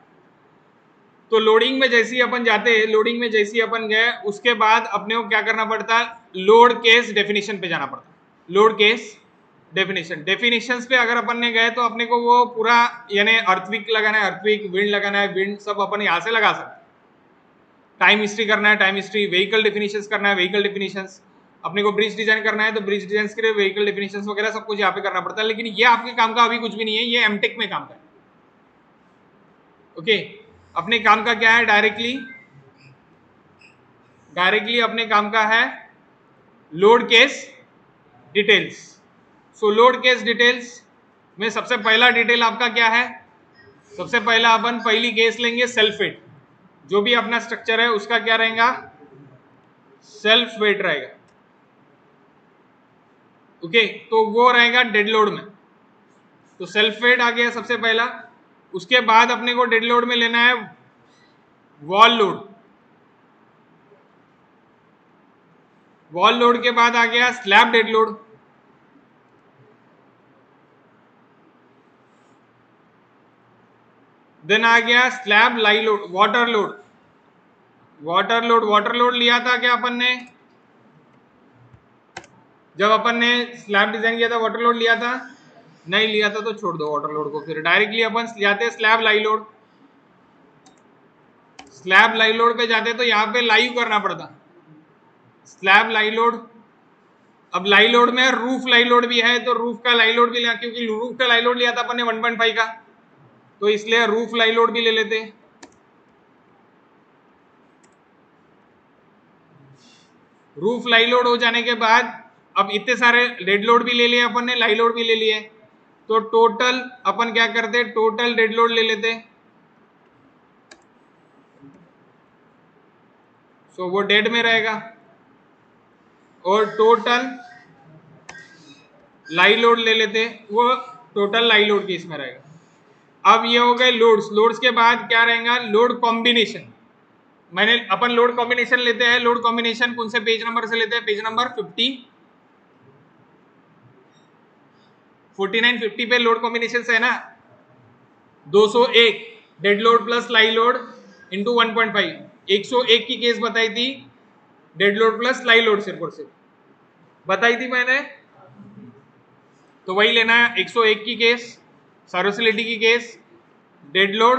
तो लोडिंग में जैसे ही अपन जाते हैं, लोडिंग में जैसे ही अपन गए उसके बाद अपने को क्या करना पड़ता है, लोड केस डेफिनेशन पे जाना पड़ता है। लोड केस डेफिनेशंस पे अगर अपन ने गए तो अपने को वो पूरा यानी अर्थविक लगाना है, अर्थविक, विंड लगाना है, विंड सब अपन यहाँ से लगा सकते हैं। टाइम हिस्ट्री करना है, टाइम हिस्ट्री, व्हीकल डेफिनेशंस करना है, व्हीकल डेफिनेशंस, अपने को ब्रिज डिजाइन करना है तो ब्रिज डिजाइन के लिए व्हीकल डेफिनेशंस वगैरह सब कुछ यहाँ पे करना पड़ता है। लेकिन ये आपके काम का अभी कुछ भी नहीं है, ये एमटेक में काम का है। ओके, अपने काम का क्या है, डायरेक्टली अपने काम का है लोड केस डिटेल्स। सो लोड केस डिटेल्स में सबसे पहला डिटेल आपका क्या है, सबसे पहला अपन पहली केस लेंगे सेल्फ वेट, जो भी अपना स्ट्रक्चर है उसका क्या रहेगा, सेल्फ वेट रहेगा। ओके, तो वो रहेगा डेड लोड में, तो सेल्फ वेट आ गया सबसे पहला। उसके बाद अपने को डेड लोड में लेना है वॉल लोड, वॉल लोड के बाद आ गया स्लैब डेड लोड, देन आ गया slab live load, water load, water load लिया था क्या अपन ने, जब अपन ने स्लैब डिजाइन किया था वाटर लोड लिया था, नहीं लिया था तो छोड़ दो वाटर लोड को, फिर डायरेक्टली अपन जाते slab live load. Slab live load पे जाते तो यहाँ पे लाइव करना पड़ता, स्लैब लाई लोड। अब लाई लोड में रूफ लाई लोड भी है, तो रूफ का लाई लोड भी लिया, क्योंकि रूफ का लाई लोड लिया था अपन ने 1.5 का, तो इसलिए रूफ लाई लोड भी ले लेते। रूफ लाई लोड हो जाने के बाद अब इतने सारे डेड लोड भी ले लिए अपन ने, लाई लोड भी ले लिए, तो टोटल अपन क्या करते, टोटल डेड लोड ले लेते, सो वो डेड में रहेगा, और टोटल लाई लोड ले लेते, वो टोटल लाई लोड केस में रहेगा। अब ये हो गए लोड्स। लोड्स के बाद क्या रहेगा, लोड कॉम्बिनेशन। मैंने अपन लोड कॉम्बिनेशन लेते हैं, लोड कॉम्बिनेशन कौन से पेज नंबर से लेते हैं, पेज नंबर 49-50 पे लोड कॉम्बिनेशन है ना। 201 डेड लोड प्लस लाई लोड इंटू 1.5, 101 की केस बताई थी, डेड लोड प्लस लाई लोड सिर्फ और सिर्फ बताई थी मैंने, तो वही लेना है। 101 की केस, सर्विसिलिटी की केस, डेड लोड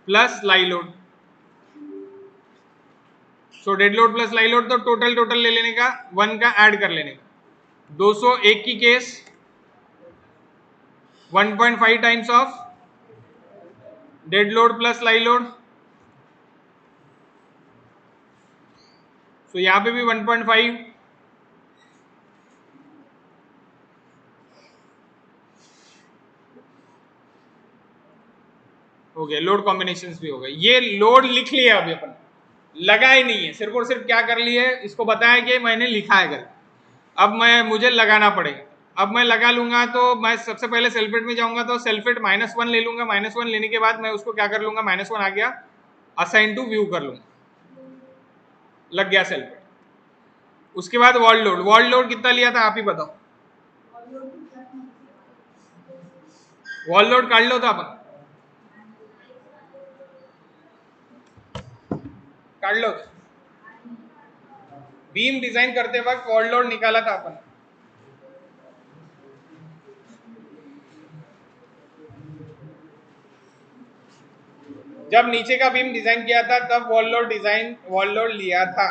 प्लस लाई लोड। सो डेड लोड प्लस लाई लोड, तो टोटल ले लेने का, 1 का ऐड कर लेने का। 201 की case 1.5 times of dead load plus lie load, तो यहां पे भी 1.5, हो गया। लोड कॉम्बिनेशंस भी हो गए। ये लोड लिख लिया, अभी अपन लगा ही नहीं है, सिर्फ और सिर्फ क्या कर लिए, इसको बताया कि मैंने लिखा है कर। अब मुझे लगाना पड़ेगा। अब मैं लगा लूंगा, तो मैं सबसे पहले सेल्फेट में जाऊंगा, तो सेल्फेट -1 ले लूंगा। -1 लेने के बाद मैं उसको क्या कर लूंगा, -1 आ गया, असाइन टू व्यू कर लूंगा, लग गया सेल्फेट। उसके बाद वॉल लोड। वॉल लोड कितना लिया था आप ही बताओ, वॉल लोड काट लो था अपन, काट लो। बीम डिजाइन करते वक्त वॉल लोड निकाला था अपन, जब नीचे का बीम डिजाइन किया था तब वॉल लोड लिया था।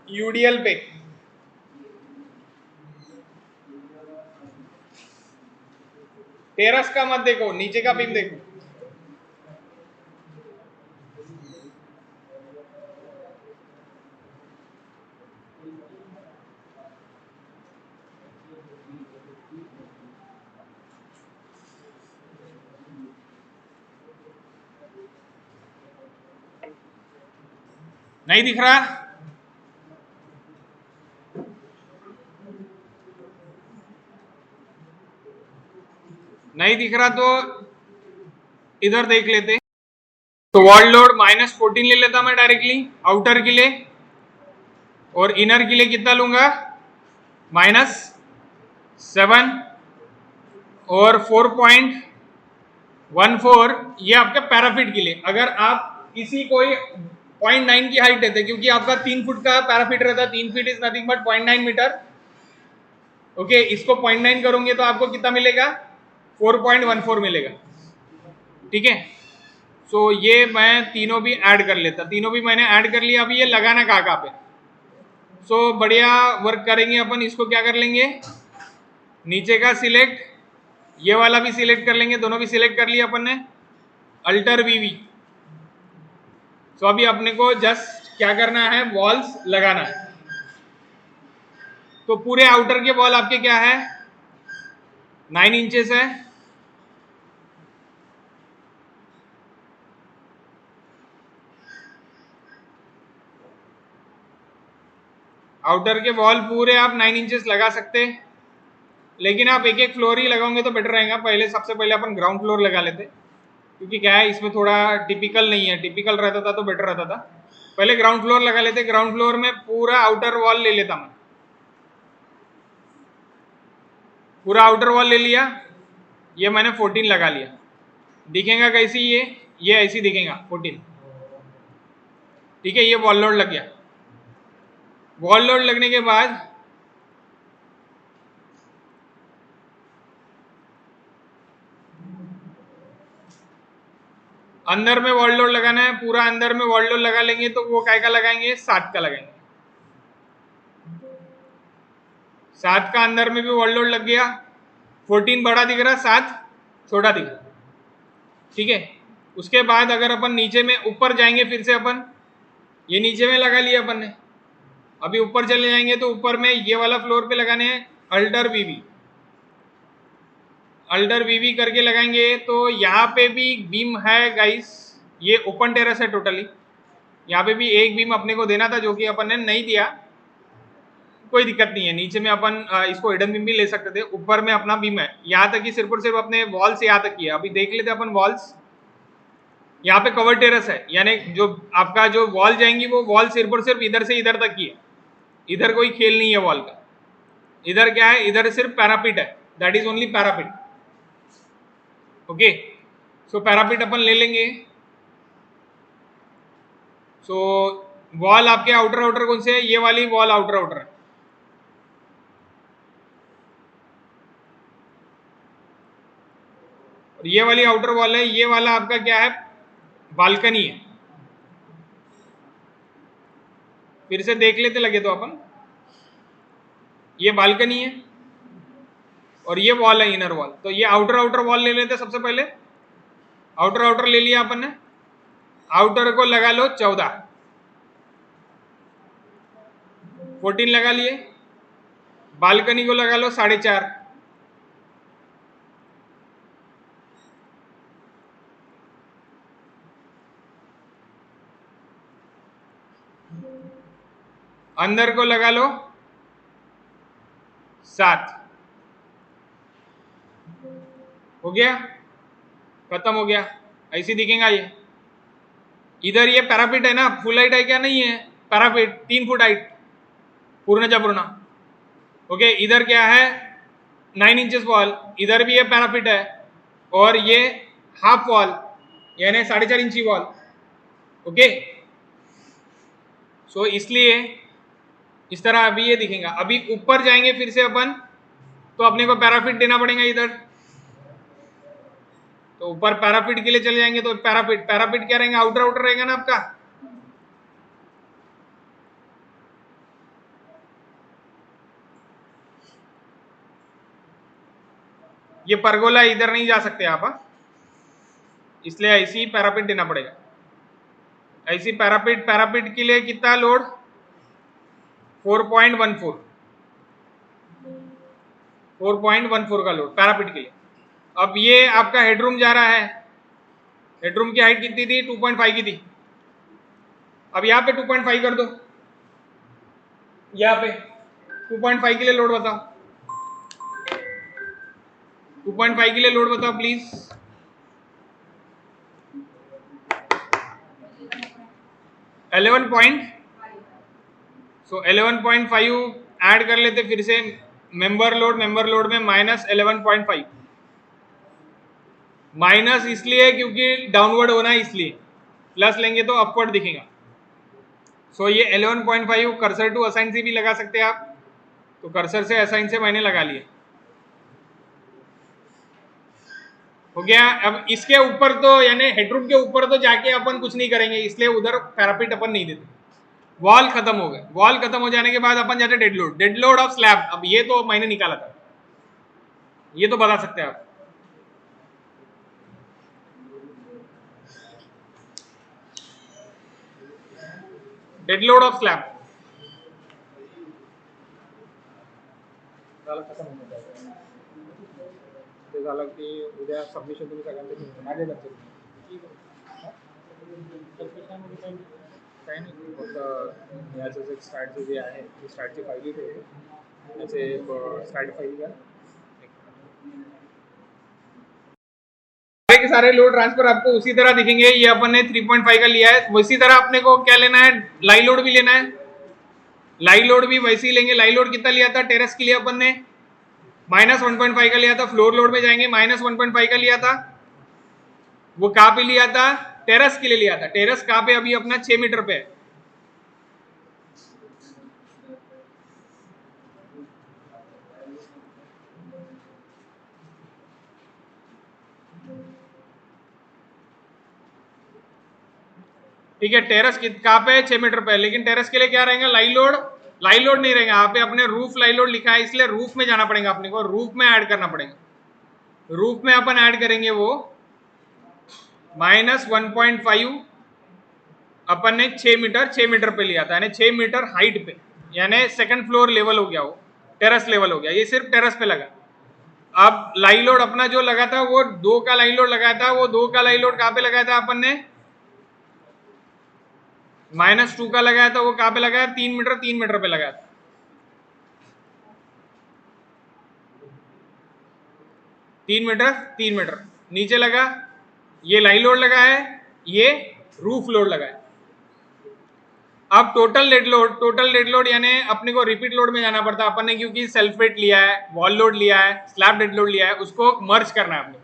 यूडीएल पे टेरस का मत देखो, नीचे का बीम देखो। नहीं दिख रहा, नहीं दिख रहा तो इधर देख लेते। तो वॉल लोड -14 ले लेता मैं डायरेक्टली आउटर के लिए, और इनर के लिए कितना लूंगा, -7 और 4.14, ये आपके पैराफिट के लिए। अगर आप किसी कोई 0.9 की हाइट देते, क्योंकि आपका 3 फुट का पैराफिट रहता है, 3 feet is nothing but 0.9 metre. Okay, इसको 0.9 करोगे तो आपको कितना मिलेगा, 4.14 मिलेगा। ठीक है, सो ये मैं तीनों भी ऐड कर लेता, तीनों भी मैंने ऐड कर लिया। अभी ये लगाना कहाँ पे, सो बढ़िया वर्क करेंगे अपन। इसको क्या कर लेंगे, नीचे का सिलेक्ट, ये वाला भी सिलेक्ट कर लेंगे, दोनों भी सिलेक्ट कर लिया अपन ने, अल्टर वीवी। सो अभी अपने को जस्ट क्या करना है, वॉल्स लगाना है। तो पूरे आउटर के वॉल आपके क्या है, 9 इंचेस है। आउटर के वॉल पूरे आप 9 इंचेस लगा सकते हैं, लेकिन आप एक एक फ्लोर ही लगाओगे तो बेटर रहेगा। सबसे पहले अपन ग्राउंड फ्लोर लगा लेते, क्योंकि क्या है इसमें थोड़ा टिपिकल नहीं है, टिपिकल रहता था तो बेटर रहता था। पहले ग्राउंड फ्लोर लगा लेते। ग्राउंड फ्लोर में पूरा आउटर वॉल ले लेता मैं, पूरा आउटर वॉल ले लिया। ये मैंने 14 लगा लिया। दिखेगा कैसी, ये ऐसी दिखेगा 14। ठीक है, ये वॉल लोड लग गया। वॉल लोड लगने के बाद अंदर में वॉल लोड लगाना है, पूरा अंदर में वॉल लोड लगा लेंगे तो वो काय का लगाएंगे, 7 का लगाएंगे। 7 का अंदर में भी वॉल लोड लग गया। 14 बड़ा दिख रहा, 7 छोटा दिख रहा। ठीक है, उसके बाद अगर अपन नीचे में ऊपर जाएंगे, फिर से अपन ये नीचे में लगा लिया अपन ने। अभी ऊपर चले जाएंगे तो ऊपर में ये वाला फ्लोर पे लगाने हैं अल्टर वीवी। अल्टर वीवी करके लगाएंगे तो यहाँ पे भी बीम है गाइस, ये ओपन टेरेस है टोटली। यहाँ पे भी एक बीम अपने को देना था जो कि अपन ने नहीं दिया, कोई दिक्कत नहीं है। नीचे में अपन इसको हिडन बीम भी ले सकते थे, ऊपर में अपना बीम है। यहाँ तक कि सिर्फ और सिर्फ अपने वॉल से यहाँ तक किया। अभी देख लेते अपन वॉल्स। यहाँ पे कवर टेरेस है, यानी जो आपका जो वॉल जाएंगी वो वॉल सिर्फ और सिर्फ इधर से इधर तक की है, इधर कोई खेल नहीं है वॉल का। इधर क्या है, इधर सिर्फ पैरापिट है, that is only parapet. Okay, so parapet अपन ले लेंगे। सो वॉल आपके आउटर आउटर कौन से है, ये वाली वॉल आउटर आउटर है। और ये वाली आउटर वॉल है, ये वाला आपका क्या है, बालकनी है। फिर से देख लेते लगे तो अपन, ये बालकनी है और ये वॉल है इनर वॉल। तो ये आउटर आउटर वॉल ले लेते सबसे पहले। आउटर आउटर ले लिया अपन ने, आउटर को लगा लो 14, 14 लगा लिए। बालकनी को लगा लो 4.5। अंदर को लगा लो 7। हो गया, खत्म हो गया। ऐसे दिखेगा ये। इधर ये पैरापिट है ना, फुल हाइट है क्या, नहीं है पैरापिट 3 फुट हाइट पूर्ण पूर्ण। ओके, इधर क्या है 9 इंचेस वॉल, इधर भी ये पैरापिट है और ये हाफ वॉल यानी 4.5 इंची वॉल। ओके, सो इसलिए इस तरह अभी ये दिखेगा। अभी ऊपर जाएंगे फिर से अपन, तो अपने को पैराफिट देना पड़ेगा इधर। तो ऊपर पैराफिट के लिए चले जाएंगे तो पैराफिट पैराफिट क्या रहेगा, आउटर आउटर रहेगा ना आपका। ये परगोला इधर नहीं जा सकते आप, इसलिए ऐसी पैराफिट देना पड़ेगा। ऐसी पैराफिट पैराफिट के लिए कितना लोड, 4.14 4.14 का लोड पैराफिट के लिए। अब ये आपका हेडरूम जा रहा है, हेडरूम की हाइट कितनी थी, 2.5 की थी। अब यहाँ पे 2.5 कर दो, यहाँ पे 2.5 के लिए लोड बताओ, 2.5 के लिए लोड बताओ प्लीज। 11. सो 11.5 ऐड कर लेते फिर से। मेंबर लोड में माइनस 11.5, माइनस इसलिए क्योंकि डाउनवर्ड होना है, इसलिए प्लस लेंगे तो अपवर्ड दिखेगा। सो ये 11.5 कर्सर टू असाइन से भी लगा सकते हैं आप, तो कर्सर से असाइन से मैंने लगा लिया। हो गया। अब इसके ऊपर तो यानी हेडरूम के ऊपर तो जाके अपन कुछ नहीं करेंगे, इसलिए उधर पैरापिट अपन नहीं देते। वॉल खत्म हो गए, वॉल खत्म हो जाने के बाद अपन जाते डेड लोड ऑफ स्लैब। अब ये तो मैंने निकाला था, ये तो बता सकते हैं आप। डेड लोड ऑफ स्लॅब झालं, खतम होऊन जातं ते झालं की उद्या सबमिशन तुम्ही सगळ्यांना घेऊन माझ्या लक्षात काही नाही, फक्त याचं जे स्टार्टचं जे आहे ते स्टार्टची फाईली ठेवतो, त्याचे स्टार्ट फाईल घ्या। के सारे लोड ट्रांसफर आपको उसी तरह दिखेंगे। ये अपन ने 3.5 का लिया है, उसी तरह अपने को क्या लेना है, लाई लोड भी लेना है। लाई लोड भी वैसे ही लेंगे। लाई लोड कितना लिया था टेरेस के लिए अपन ने, -1.5 का लिया था। फ्लोर लोड में जाएंगे, -1.5 का लिया था। वो कहाँ पे लिया था, टेरेस के लिए लिया था। टेरेस कहाँ पे, अभी अपना 6 मीटर पे है। ठीक है, टेरेस कहाँ पे है, 6 मीटर पे है। लेकिन टेरेस के लिए क्या रहेगा, लाई लोड। लाई लोड नहीं रहेगा, यहाँ पे अपने रूफ लाई लोड लिखा है, इसलिए रूफ में जाना पड़ेगा अपने को, रूफ में ऐड करना पड़ेगा। रूफ में अपन ऐड करेंगे वो -1.5 अपन ने 6 मीटर पे लिया था, यानी 6 मीटर हाइट पे, यानी सेकंड फ्लोर लेवल हो गया, वो टेरेस लेवल हो गया। ये सिर्फ टेरेस पे लगा। अब लाइव लोड अपना जो लगा था वो 2 का लाइव लोड लगाया था, वो 2 का लाइव लोड कहां पे लगाया था अपन ने, -2 का लगाया था, वो कहां पे लगाया, 3 मीटर पे लगाया था। 3 मीटर नीचे लगा, ये लाइव लोड लगा है, ये रूफ लोड लगा है। अब टोटल डेड लोड यानी अपने को रिपीट लोड में जाना पड़ता है अपन ने, क्योंकि सेल्फ वेट लिया है, वॉल लोड लिया है, स्लैब डेड लोड लिया है, उसको मर्ज करना है अपने।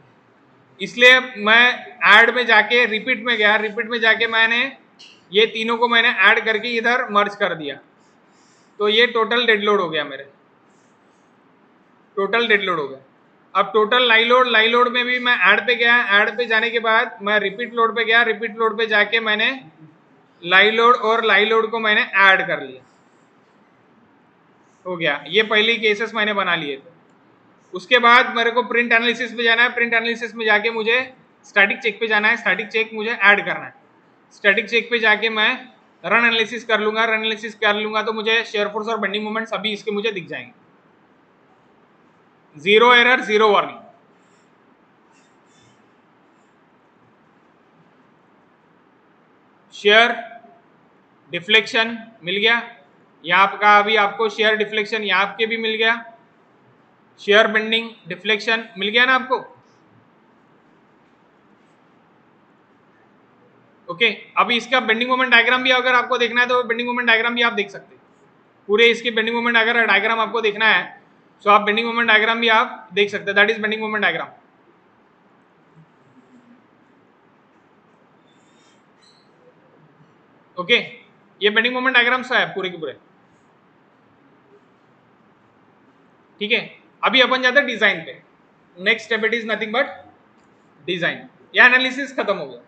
इसलिए मैं ऐड में जाके रिपीट में गया, रिपीट में जाके मैंने ये तीनों को मैंने ऐड करके इधर मर्ज कर दिया, तो ये टोटल डेड लोड हो गया मेरे, टोटल डेड लोड हो गया। अब टोटल लाई लोड में भी मैं ऐड पे गया, ऐड पे जाने के बाद मैं रिपीट लोड पे गया, रिपीट लोड पे जाके मैंने लाई लोड और लाई लोड को मैंने ऐड कर लिया, हो गया। ये पहली केसेस मैंने बना लिए थे। उसके बाद मेरे को प्रिंट एनालिसिस पे जाना है, प्रिंट एनालिसिस में जाके मुझे स्टैटिक चेक पे जाना है, स्टैटिक चेक मुझे ऐड करना है। स्टैटिक चेक पे जाके मैं रन एनालिसिस कर लूंगा, रन एनालिसिस कर लूंगा तो मुझे शेयर फोर्स और बेंडिंग मोमेंट्स अभी इसके मुझे दिख जाएंगे, zero error, zero warning. Shear deflection मिल गया, यहाँ का अभी आपको शेयर डिफ्लेक्शन यहाँ के भी मिल गया, शेयर बेंडिंग डिफ्लेक्शन मिल गया ना आपको। ओके, अभी इसका बेंडिंग मोमेंट डायग्राम भी अगर आपको देखना है तो बेंडिंग मोमेंट डायग्राम भी आप देख सकते हैं, पूरे इसके बेंडिंग मोमेंट अगर डायग्राम आपको देखना है तो आप बेंडिंग मोमेंट डायग्राम भी आप देख सकते हैं, that is bending moment diagram. Okay, ये बेंडिंग मोमेंट डायग्राम सा है पूरे के पूरे, ठीक है। अभी अपन जाते हैं डिजाइन पे, next step it is nothing but design. या एनालिसिस खत्म हो गया,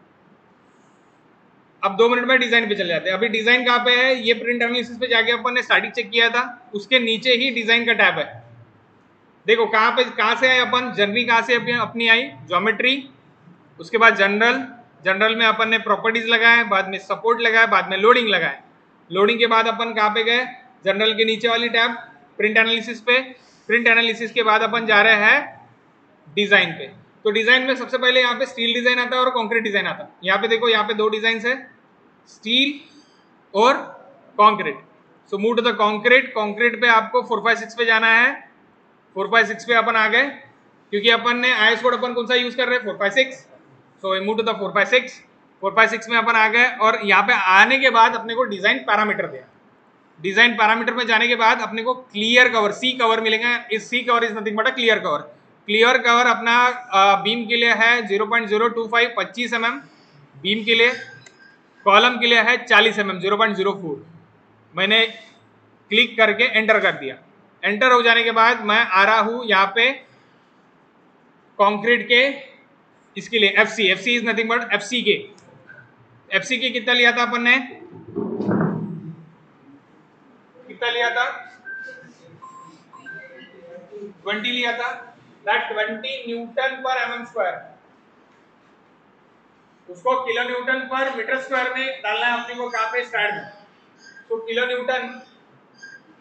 अब 2 मिनट में डिजाइन पे चले जाते हैं। अभी डिजाइन कहाँ पे है, ये प्रिंट एनालिसिस पे जाके अपन ने स्टैटिक चेक किया था, उसके नीचे ही डिजाइन का टैब है। देखो कहाँ पे, कहाँ से आए अपन, जनरली कहाँ से अपनी आई, ज्योमेट्री, उसके बाद जनरल, जनरल में अपन ने प्रॉपर्टीज लगाए, बाद में सपोर्ट लगाया, बाद में लोडिंग लगाए। लोडिंग के बाद अपन कहाँ पे गए, जनरल के नीचे वाली टैब प्रिंट एनालिसिस पे। प्रिंट एनालिसिस के बाद अपन जा रहे हैं डिजाइन पे। तो डिजाइन में सबसे पहले यहाँ पे स्टील डिजाइन आता है और कॉन्क्रीट डिजाइन आता है। यहाँ पे देखो, यहाँ पे 2 डिजाइन है, स्टील और concrete. So move to the concrete. Concrete पे आपको 456 पे जाना है, 456 पे अपन आ गए, क्योंकि अपन ने आईएस कोड अपन कौन सा यूज कर रहे हैं, 456। सो मूव टू द 456। 456 में अपन आ गए और यहाँ पे आने के बाद अपने को डिजाइन पैरामीटर दिया। डिजाइन पैरामीटर में जाने के बाद अपने को क्लियर कवर, सी कवर मिलेगा। इस C cover is nothing but a clear cover. Clear cover अपना बीम के लिए है 0.025, 25 mm बीम के लिए। कॉलम के लिए है 40 mm, 0.04। मैंने क्लिक करके एंटर कर दिया। एंटर हो जाने के बाद मैं आ रहा हूं यहाँ पे कंक्रीट के इसके लिए FC. FC is nothing but FC के। एफसी के कितना लिया था अपन ने, कितना लिया था, 20 लिया था। दैट 20 न्यूटन पर mm स्क्वायर, उसको kilo newton per metre square में डालना है अपने को, कहाँ पे, स्टैंड में। तो किलो न्यूटन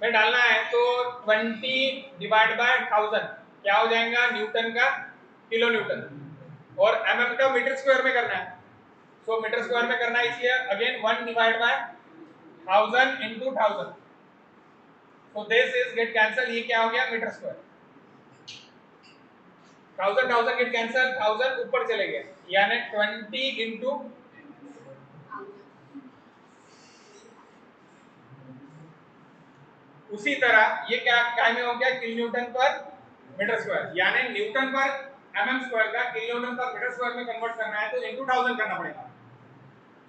में डालना है तो 20 डिवाइड बाय 1000 क्या हो जाएगा, न्यूटन का किलो न्यूटन, और mm का मीटर स्क्वायर में करना है। सो मीटर स्क्वायर में करना है, इसलिए again 1 divide by 1000 into 1000। So this is get cancel, ये क्या हो गया, मीटर स्क्वायर। 1000 गेट कैंसल, 1000 ऊपर चले गए, यानी 20 into उसी तरह ये क्या में हो गया, kilo newton per metre square, यानी न्यूटन पर mm स्क्वायर का kilo newton per metre square में कन्वर्ट करना है तो इनटू 1000 करना पड़ेगा।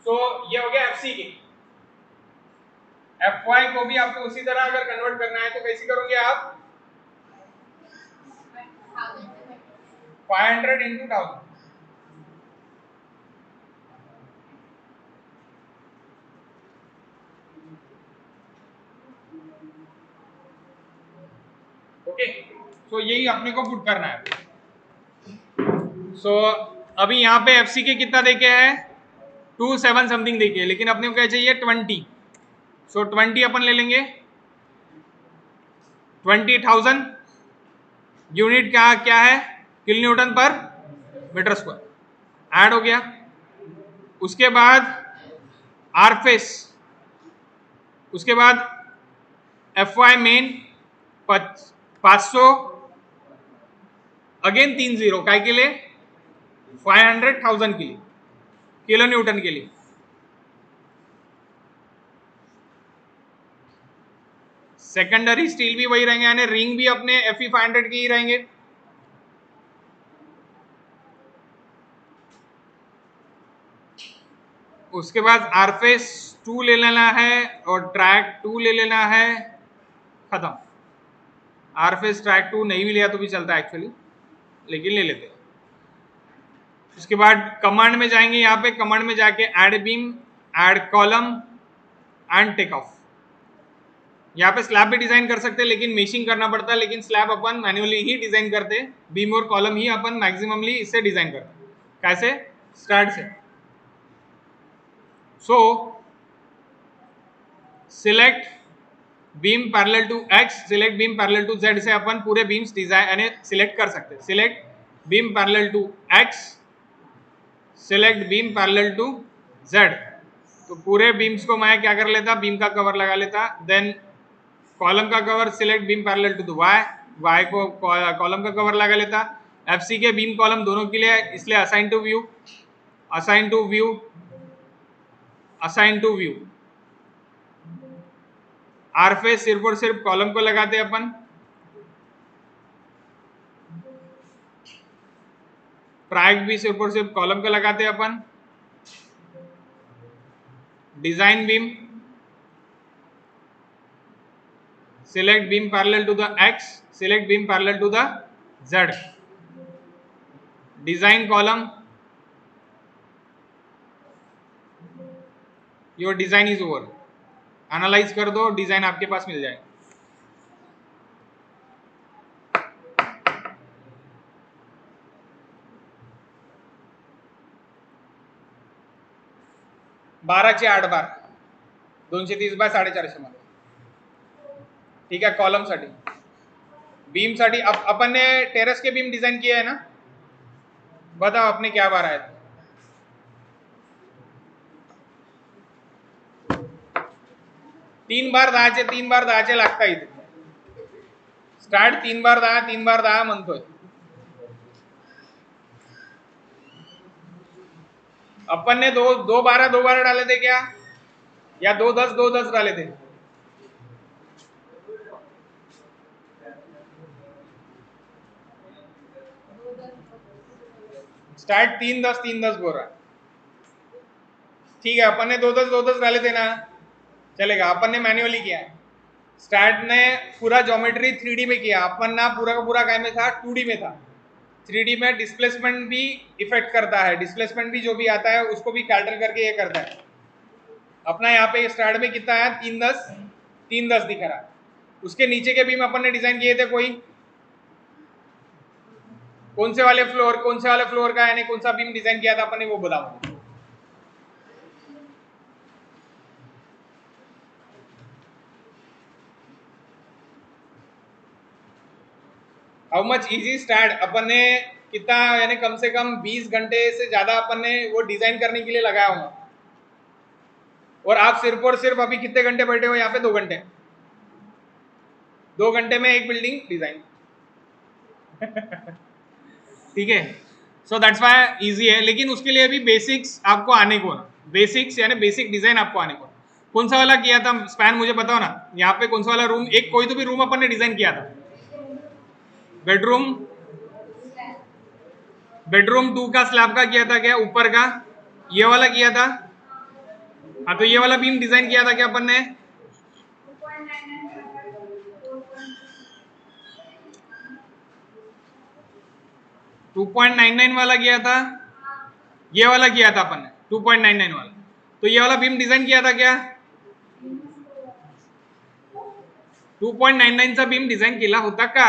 सो ये हो गया एफसी की। एफवाई को भी आपको उसी तरह अगर कन्वर्ट करना है तो कैसे करोगे आप, 500 into 1000। ओके, सो यही अपने को पुट करना है। सो अभी यहाँ पे एफसी के कितना देके है, 27 समथिंग देके, लेकिन अपने को क्या चाहिए, 20। सो 20 अपन ले लेंगे, 20,000 यूनिट क्या क्या है, kilo newton per metre square, add हो गया। उसके बाद आरफेस, उसके बाद F Y main 500, again 3 zero काय के लिए, 500,000 के लिए, किलो न्यूटन के लिए। सेकेंडरी स्टील भी वही रहेंगे, यानी रिंग भी अपने FE 500 के ही रहेंगे। उसके बाद आरफेस 2 ले लेना है और ट्रैक 2 ले लेना है, खत्म। आरफेस ट्रैक 2 नहीं भी लिया तो भी चलता है एक्चुअली, लेकिन ले लेते हैं। उसके बाद कमांड में जाएंगे, यहाँ पे कमांड में जाके add beam, add column and take off. यहाँ पे स्लैब भी डिजाइन कर सकते हैं लेकिन मेशिंग करना पड़ता है, लेकिन स्लैब अपन मैन्युअली ही डिजाइन करते हैं, बीम और कॉलम ही अपन मैक्सिममली इससे डिजाइन करते हैं। कैसे, स्टार्ट से। So select beam parallel to X, select beam parallel to Z से अपन पूरे बीम्स डिजाइन यानी सिलेक्ट कर सकते हैं। Select beam parallel to X, select beam parallel to Z, तो पूरे बीम्स को मैं क्या कर लेता, बीम का कवर लगा लेता। देन कॉलम का cover, select beam parallel to Y, Y को कॉलम का कवर लगा लेता। एफसी के बीम कॉलम दोनों के लिए, इसलिए assign to view, assign to view, assign to view. आरफेस सिर्फ और सिर्फ कॉलम को लगाते अपन, ट्रैक भी सिर्फ और सिर्फ कॉलम को लगाते अपन। Design beam, select beam parallel to the x, select beam parallel to the z, design column, your design is over, analyse कर दो, डिजाइन आपके पास मिल जाए। बाराचे 8 बार 230 बाय 450 मध्ये, ठीक आहे। कॉलम साठी, बीम साठी अपन ने टेरेस के बीम डिजाइन किया है ना, बताओ अपने क्या बार आया था? 3 बार 10चे 3 बार 10चे लागता इथे, स्टार्ट 3 बार 10 3 बार 10 म्हणतोय अपन ने। 2 12 डाले थे क्या, या 2 10 डाले थे? स्टार्ट 3 10 बोल रहा है, ठीक है। अपन ने 2 10 डाले थे ना, चलेगा। अपन ने मैन्युअली किया है, स्टार्ट ने पूरा ज्योमेट्री 3D में किया, अपन ना पूरा का पूरा काय में था, 2D में था। 3D में डिस्प्लेसमेंट भी इफेक्ट करता है, डिस्प्लेसमेंट भी जो भी आता है उसको भी कैल्कुलेट करके ये करता है। अपना यहाँ पे स्टार्ट में कितना है, 3 10 दिख रहा है। उसके नीचे के बीम अपन ने डिजाइन किए थे, कोई कौन से वाले फ्लोर का यानी कौन सा बीम डिजाइन किया था अपन ने, वो बताओ। हाउ मच इजी स्टार्ट, अपन ने कितना यानी कम से कम 20 घंटे से ज्यादा अपन ने वो डिजाइन करने के लिए लगाया होगा। और आप सिर्फ और सिर्फ अभी कितने घंटे बैठे हो यहाँ पे, 2 घंटे। 2 घंटे में एक बिल्डिंग डिजाइन ठीक है। सो दैट्स व्हाई इजी है, लेकिन उसके लिए अभी बेसिक्स आपको आने को, बेसिक्स यानी बेसिक डिजाइन आपको आने को। कौन सा वाला किया था स्पैन, मुझे बताओ ना। यहाँ पे कौन सा वाला रूम, एक कोई तो भी रूम अपन ने डिजाइन किया था। बेडरूम 2 का स्लैब का किया था क्या, ऊपर का ये वाला किया था। हाँ, तो ये वाला बीम डिजाइन किया था क्या अपन ने? टू 2.99 वाला किया था, ये वाला किया था अपन ने 2.99 वाला। तो ये वाला बीम डिजाइन किया था क्या? 2.99 चा बीम डिजाइन केला होता का?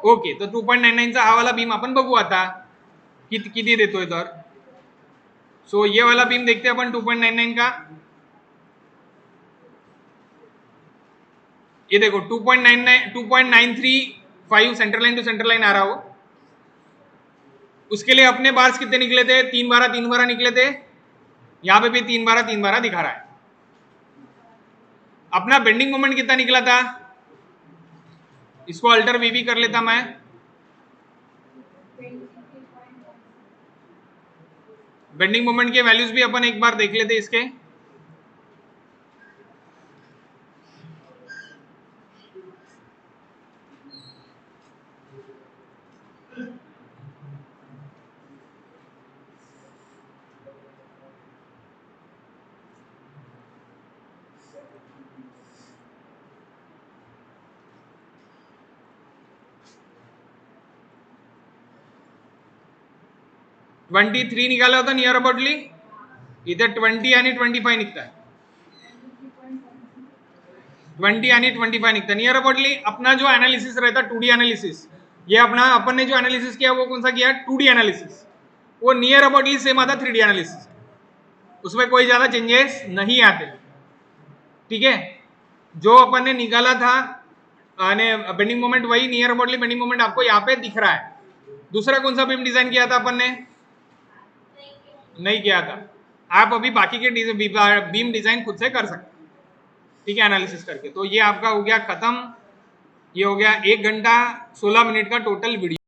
ओके, तो 2.99 चा हा वाला बीम आपण बघू आता किती देतोय तर। सो ये वाला बीम देखते हैं अपन 2.99 का। ये देखो 2.99 2.93 5 centre line to centre line आ रहा हो, उसके लिए अपने बार्स कितने निकले थे, 3 12 निकले थे, यहां पे भी 3 12 दिखा रहा है। अपना बेंडिंग मोमेंट कितना निकला था, इसको अल्टर वी भी कर लेता मैं, बेंडिंग मोमेंट के वैल्यूज भी अपन एक बार देख लेते इसके। ट्वेंटी 3 निकाला होता नियर अबाउटली, इधर 20 आणि 25 निकता, 20 आणि 25 निकता नियर अबाउटली। अपना जो एनालिसिस रहता 2D एनालिसिस, ये अपना अपन ने जो एनालिसिस किया वो कौन सा किया, 2D एनालिसिस, वो नियर अबाउटली सेम आता 3D एनालिसिस, उसमें कोई ज्यादा चेंजेस नहीं आते। ठीक है, जो अपन ने निकाला था बेंडिंग मोमेंट वही नियर अबाउटली बेंडिंग मोमेंट आपको यहाँ पे दिख रहा है। दूसरा कौन सा बीम डिजाइन किया था अपन ने, नहीं किया था। आप अभी बाकी के बीम डिजाइन खुद से कर सकते, ठीक है, एनालिसिस करके। तो ये आपका हो गया खत्म, ये हो गया 1 घंटा 16 मिनट का टोटल वीडियो।